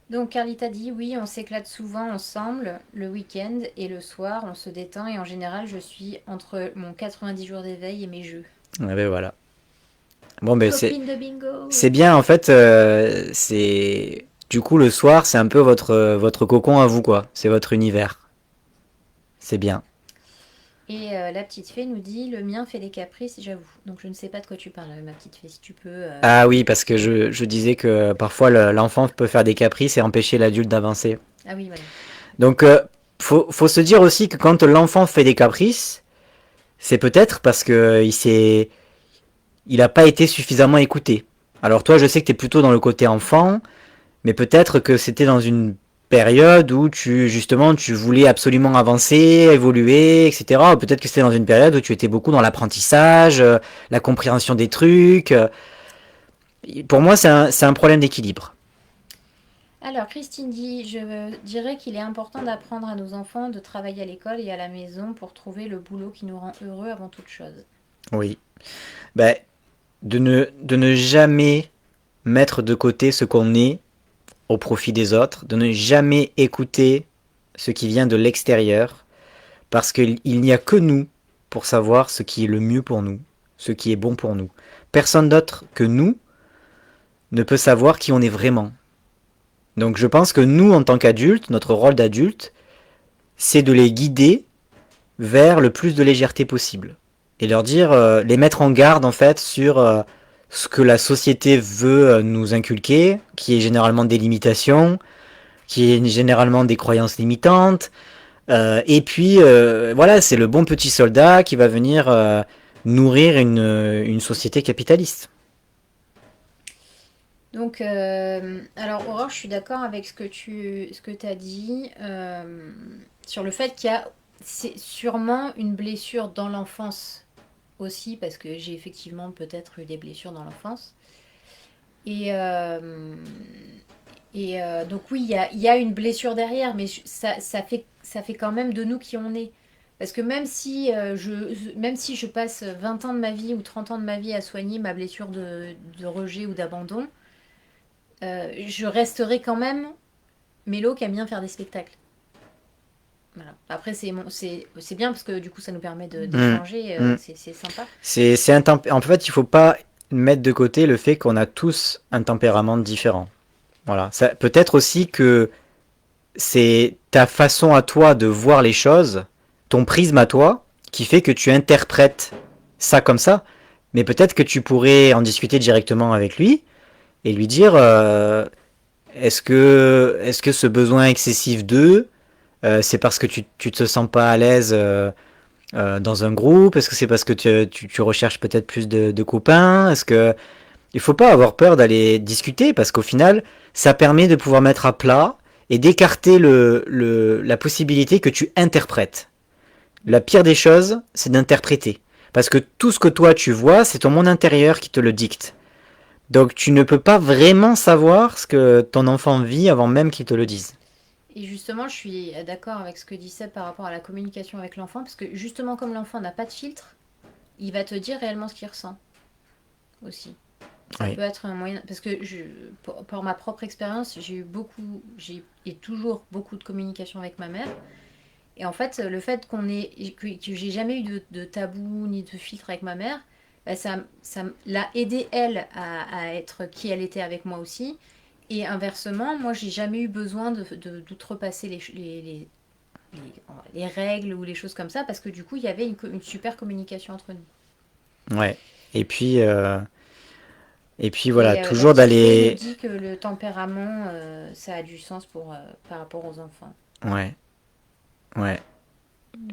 Donc Carlita dit, oui, on s'éclate souvent ensemble le week-end et le soir, on se détend et en général, je suis entre mon 90 jours d'éveil et mes jeux. Ah ben voilà. Bon ben Copine de bingo. c'est bien en fait. C'est du coup le soir, c'est un peu votre cocon à vous quoi. C'est votre univers. C'est bien. Et la petite fée nous dit, le mien fait des caprices, j'avoue. Donc je ne sais pas de quoi tu parles, ma petite fée, si tu peux... Ah oui, parce que je disais que parfois l'enfant peut faire des caprices et empêcher l'adulte d'avancer. Ah oui, voilà. Donc faut se dire aussi que quand l'enfant fait des caprices, c'est peut-être parce que il a pas été suffisamment écouté. Alors toi, je sais que tu es plutôt dans le côté enfant, mais peut-être que c'était dans une période où justement, tu voulais absolument avancer, évoluer, etc. Ou peut-être que c'était dans une période où tu étais beaucoup dans l'apprentissage, la compréhension des trucs. Pour moi, c'est un problème d'équilibre. Alors, Christine dit, je dirais qu'il est important d'apprendre à nos enfants de travailler à l'école et à la maison pour trouver le boulot qui nous rend heureux avant toute chose. Oui. Ben, de ne jamais mettre de côté ce qu'on est au profit des autres, de ne jamais écouter ce qui vient de l'extérieur, parce qu'il n'y a que nous pour savoir ce qui est le mieux pour nous, ce qui est bon pour nous. Personne d'autre que nous ne peut savoir qui on est vraiment. Donc je pense que nous, en tant qu'adultes, notre rôle d'adulte, c'est de les guider vers le plus de légèreté possible. Et leur dire, les mettre en garde en fait sur ce que la société veut nous inculquer, qui est généralement des limitations, qui est généralement des croyances limitantes. Et puis voilà, c'est le bon petit soldat qui va venir nourrir une société capitaliste. Donc, alors Aurore, je suis d'accord avec ce que tu as dit sur le fait qu'il y a c'est sûrement une blessure dans l'enfance aussi, parce que j'ai effectivement peut-être eu des blessures dans l'enfance. Et, donc oui, il y a une blessure derrière, mais ça fait quand même de nous qui on est. Parce que même si je passe 20 ans de ma vie ou 30 ans de ma vie à soigner ma blessure de rejet ou d'abandon, je resterai quand même Mélo qui aime bien faire des spectacles. Voilà. Après, c'est bien parce que du coup, ça nous permet Mm. d'échanger, Mm. c'est sympa. En fait, il faut pas mettre de côté le fait qu'on a tous un tempérament différent. Voilà. Peut-être aussi que c'est ta façon à toi de voir les choses, ton prisme à toi, qui fait que tu interprètes ça comme ça. Mais peut-être que tu pourrais en discuter directement avec lui et lui dire est-ce que ce besoin excessif d'eux, c'est parce que tu te sens pas à l'aise dans un groupe? Est-ce que c'est parce que tu recherches peut-être plus de copains? Est-ce que il faut pas avoir peur d'aller discuter parce qu'au final, ça permet de pouvoir mettre à plat et d'écarter la possibilité que tu interprètes. La pire des choses, c'est d'interpréter. Parce que tout ce que toi tu vois, c'est ton monde intérieur qui te le dicte. Donc tu ne peux pas vraiment savoir ce que ton enfant vit avant même qu'il te le dise. Et justement, je suis d'accord avec ce que dit Seb par rapport à la communication avec l'enfant, parce que justement, comme l'enfant n'a pas de filtre, il va te dire réellement ce qu'il ressent aussi. Ça Oui. peut être un moyen, parce que pour ma propre expérience, j'ai et toujours beaucoup de communication avec ma mère. Et en fait, le fait que j'ai jamais eu de tabou ni de filtre avec ma mère, bah, ça l'a aidé elle à être qui elle était avec moi aussi. Et inversement, moi, j'ai jamais eu besoin d'outrepasser les règles ou les choses comme ça, parce que du coup, il y avait une super communication entre nous. Ouais. Et puis, euh, et puis voilà, Et la toujours petite fée nous d'aller. dit que le tempérament, ça a du sens par rapport aux enfants. Ouais, ouais.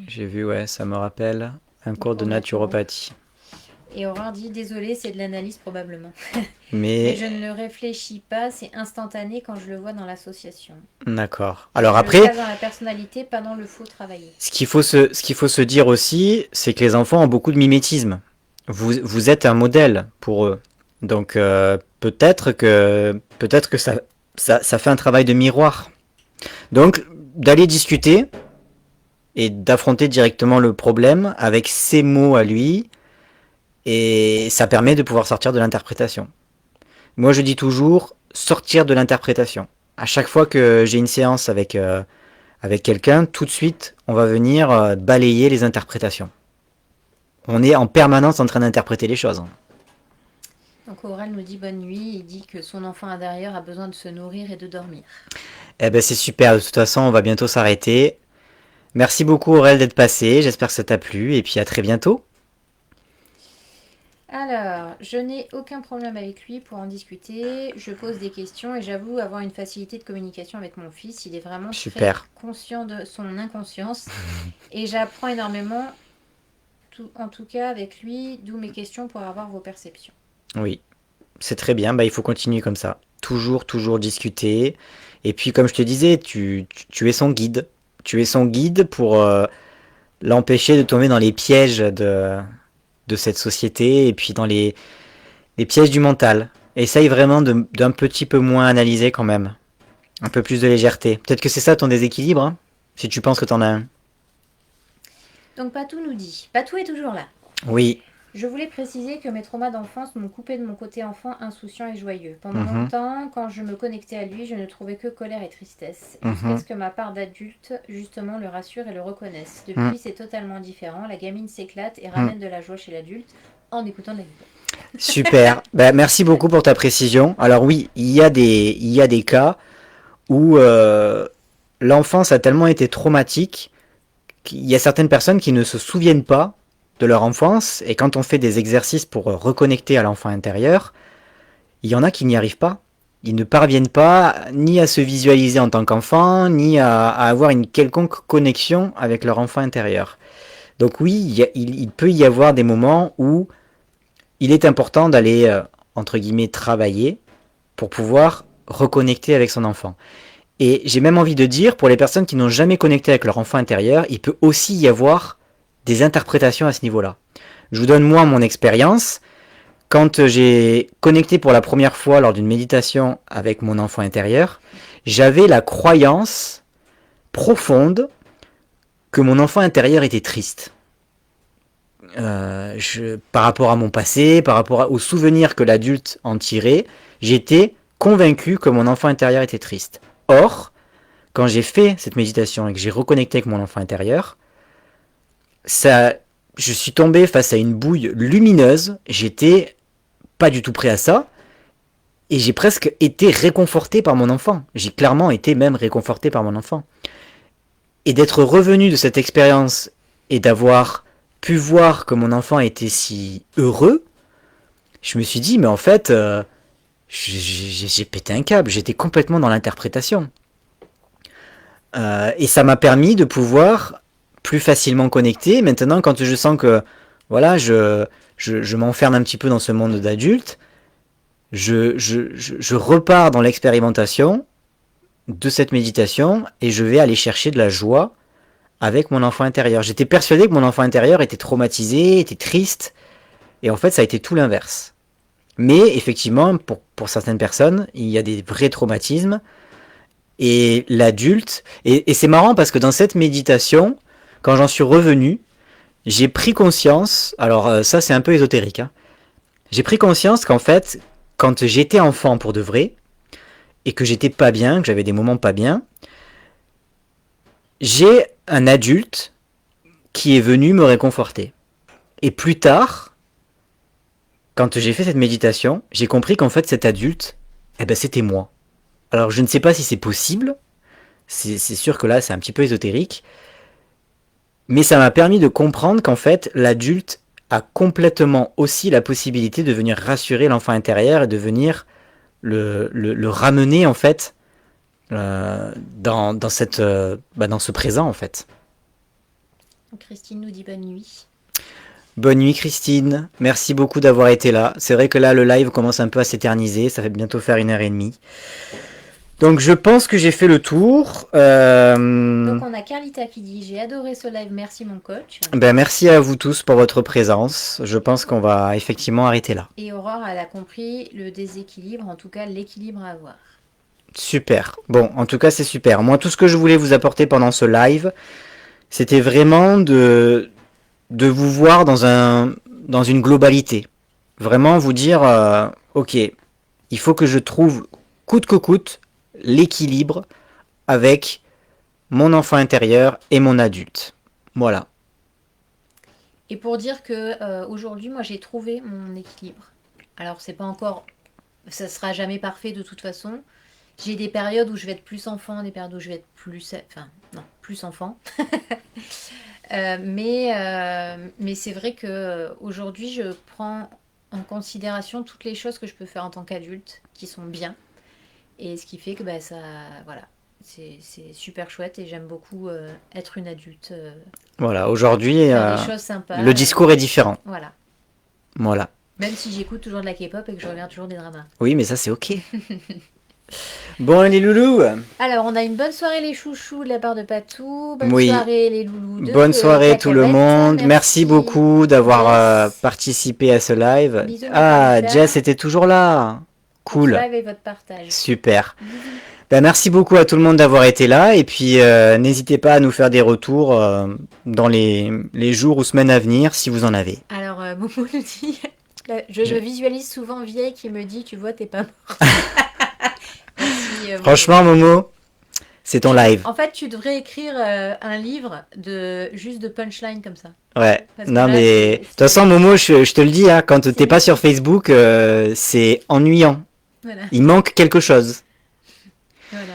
J'ai vu, ouais, ça me rappelle un Les cours de cours naturaux. naturopathie. Et Aurore dit, désolé, c'est de l'analyse probablement. Mais Mais je ne le réfléchis pas, c'est instantané quand je le vois dans l'association. d'accord. Alors Je le après, place dans la personnalité, pas dans le faux travailler. ce qu'il faut se dire aussi, c'est que les enfants ont beaucoup de mimétisme. Vous êtes un modèle pour eux. Donc peut-être que ça fait un travail de miroir. Donc d'aller discuter et d'affronter directement le problème avec ses mots à lui, et ça permet de pouvoir sortir de l'interprétation. Moi je dis toujours sortir de l'interprétation. À chaque fois que j'ai une séance avec quelqu'un, tout de suite, on va venir balayer les interprétations. On est en permanence en train d'interpréter les choses. Donc Aurel nous dit bonne nuit, il dit que son enfant intérieur a besoin de se nourrir et de dormir. Eh ben c'est super, de toute façon, on va bientôt s'arrêter. Merci beaucoup Aurel d'être passé, j'espère que ça t'a plu, et puis à très bientôt. Alors, je n'ai aucun problème avec lui pour en discuter. Je pose des questions et j'avoue avoir une facilité de communication avec mon fils. Il est vraiment très Super. conscient de son inconscience et j'apprends énormément, en tout cas avec lui, d'où mes questions pour avoir vos perceptions. Oui, c'est très bien, bah, il faut continuer comme ça. Toujours, toujours discuter. Et puis, comme je te disais, tu es son guide. Tu es son guide pour l'empêcher de tomber dans les pièges de cette société et puis dans les pièges du mental. Essaye vraiment d'un petit peu moins analyser quand même. Un peu plus de légèreté. Peut-être que c'est ça ton déséquilibre, hein, si tu penses que t'en as un. Donc Patou nous dit, Patou est toujours là. Oui. Je voulais préciser que mes traumas d'enfance m'ont coupé de mon côté enfant insouciant et joyeux. Pendant Mhm. longtemps, quand je me connectais à lui, je ne trouvais que colère et tristesse. Jusqu'à Mhm. ce que ma part d'adulte, justement, le rassure et le reconnaisse. Depuis, Mhm. c'est totalement différent. La gamine s'éclate et Mhm. ramène de la joie chez l'adulte en écoutant de la musique. Super. Ben, merci beaucoup pour ta précision. Alors oui, il y a des cas où l'enfance a tellement été traumatique qu'il y a certaines personnes qui ne se souviennent pas de leur enfance, et quand on fait des exercices pour reconnecter à l'enfant intérieur, il y en a qui n'y arrivent pas. Ils ne parviennent pas ni à se visualiser en tant qu'enfant, ni à avoir une quelconque connexion avec leur enfant intérieur. Donc oui, il peut y avoir des moments où il est important d'aller, entre guillemets, travailler pour pouvoir reconnecter avec son enfant. Et j'ai même envie de dire, pour les personnes qui n'ont jamais connecté avec leur enfant intérieur, il peut aussi y avoir des interprétations à ce niveau-là. Je vous donne moi mon expérience. Quand j'ai connecté pour la première fois lors d'une méditation avec mon enfant intérieur, j'avais la croyance profonde que mon enfant intérieur était triste. Par rapport à mon passé, par rapport aux souvenirs que l'adulte en tirait, j'étais convaincu que mon enfant intérieur était triste. Or, quand j'ai fait cette méditation et que j'ai reconnecté avec mon enfant intérieur, ça, je suis tombé face à une bouille lumineuse. J'étais pas du tout prêt à ça. Et j'ai presque été réconforté par mon enfant. J'ai clairement été même réconforté par mon enfant. Et d'être revenu de cette expérience et d'avoir pu voir que mon enfant était si heureux, je me suis dit, mais en fait, j'ai pété un câble. J'étais complètement dans l'interprétation. Et ça m'a permis de pouvoir plus facilement connecter. Maintenant, quand je sens que voilà, je m'enferme un petit peu dans ce monde d'adulte, je repars dans l'expérimentation de cette méditation et je vais aller chercher de la joie avec mon enfant intérieur. J'étais persuadé que mon enfant intérieur était traumatisé, était triste, et en fait ça a été tout l'inverse. Mais effectivement, pour certaines personnes, il y a des vrais traumatismes, et l'adulte, et c'est marrant parce que dans cette méditation, quand j'en suis revenu, j'ai pris conscience, alors ça c'est un peu ésotérique, hein, j'ai pris conscience qu'en fait, quand j'étais enfant pour de vrai, et que j'étais pas bien, que j'avais des moments pas bien, j'ai un adulte qui est venu me réconforter. Et plus tard, quand j'ai fait cette méditation, j'ai compris qu'en fait cet adulte, eh ben c'était moi. Alors je ne sais pas si c'est possible, c'est sûr que là c'est un petit peu ésotérique, mais ça m'a permis de comprendre qu'en fait l'adulte a complètement aussi la possibilité de venir rassurer l'enfant intérieur et de venir le ramener en fait dans ce présent en fait. Christine nous dit bonne nuit. Bonne nuit Christine, merci beaucoup d'avoir été là. C'est vrai que là le live commence un peu à s'éterniser, ça fait bientôt faire 1h30. Donc je pense que j'ai fait le tour. Donc on a Carlita qui dit j'ai adoré ce live, merci mon coach. Ben merci à vous tous pour votre présence. Je pense qu'on va effectivement arrêter là. Et Aurore, elle a compris le déséquilibre, en tout cas l'équilibre à avoir. Super. Bon, en tout cas c'est super. Moi tout ce que je voulais vous apporter pendant ce live, c'était vraiment de vous voir dans une globalité. Vraiment vous dire, ok, il faut que je trouve coûte que coûte l'équilibre avec mon enfant intérieur et mon adulte. Voilà. Et pour dire que aujourd'hui, moi j'ai trouvé mon équilibre. Alors c'est pas encore, ça sera jamais parfait de toute façon. J'ai des périodes où je vais être plus enfant, des périodes où je vais être plus, enfin non, plus enfant. Mais c'est vrai que aujourd'hui, je prends en considération toutes les choses que je peux faire en tant qu'adulte qui sont bien. Et ce qui fait que bah, ça, voilà, c'est super chouette et j'aime beaucoup être une adulte, Voilà, aujourd'hui, faire des choses sympas. le discours est différent. Voilà. Voilà. Même si j'écoute toujours de la K-pop et que je regarde toujours des dramas. Oui, mais ça, c'est ok. Bon, les loulous. Alors, on a une bonne soirée les chouchous de la part de Patou. Bonne Oui. soirée les loulous de Bonne soirée tout le Cacahuète. monde. Merci Merci beaucoup d'avoir Jess. participé à ce live. Bisous mes Ah, Jess conifères était toujours là. pour ce Cool. live et votre partage. Super. Bisous. Ben, merci beaucoup à tout le monde d'avoir été là. Et puis, n'hésitez pas à nous faire des retours dans les jours ou semaines à venir si vous en avez. Alors, Momo nous dit, je me visualise souvent vieille qui me dit, tu vois, t'es pas morte. Merci, Momo. Franchement, Momo, c'est ton live. En fait, tu devrais écrire un livre juste de punchline comme ça. Ouais. Parce que Non, là, mais de toute façon, Momo, je te le dis, hein, quand t'es pas sur Facebook, c'est ennuyant. Voilà. Il manque quelque chose. Voilà.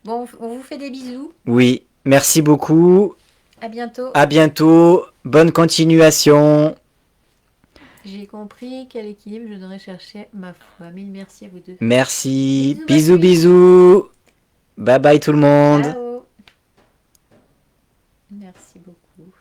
Bon, on vous fait des bisous. Oui. Merci beaucoup. À bientôt. À bientôt. Bonne continuation. J'ai compris quel équilibre je devrais chercher, ma foi. Mille merci à vous deux. Merci. Bisous, Bisous, bonne nuit. bisous. Bye bye tout le monde. Ciao. Merci beaucoup.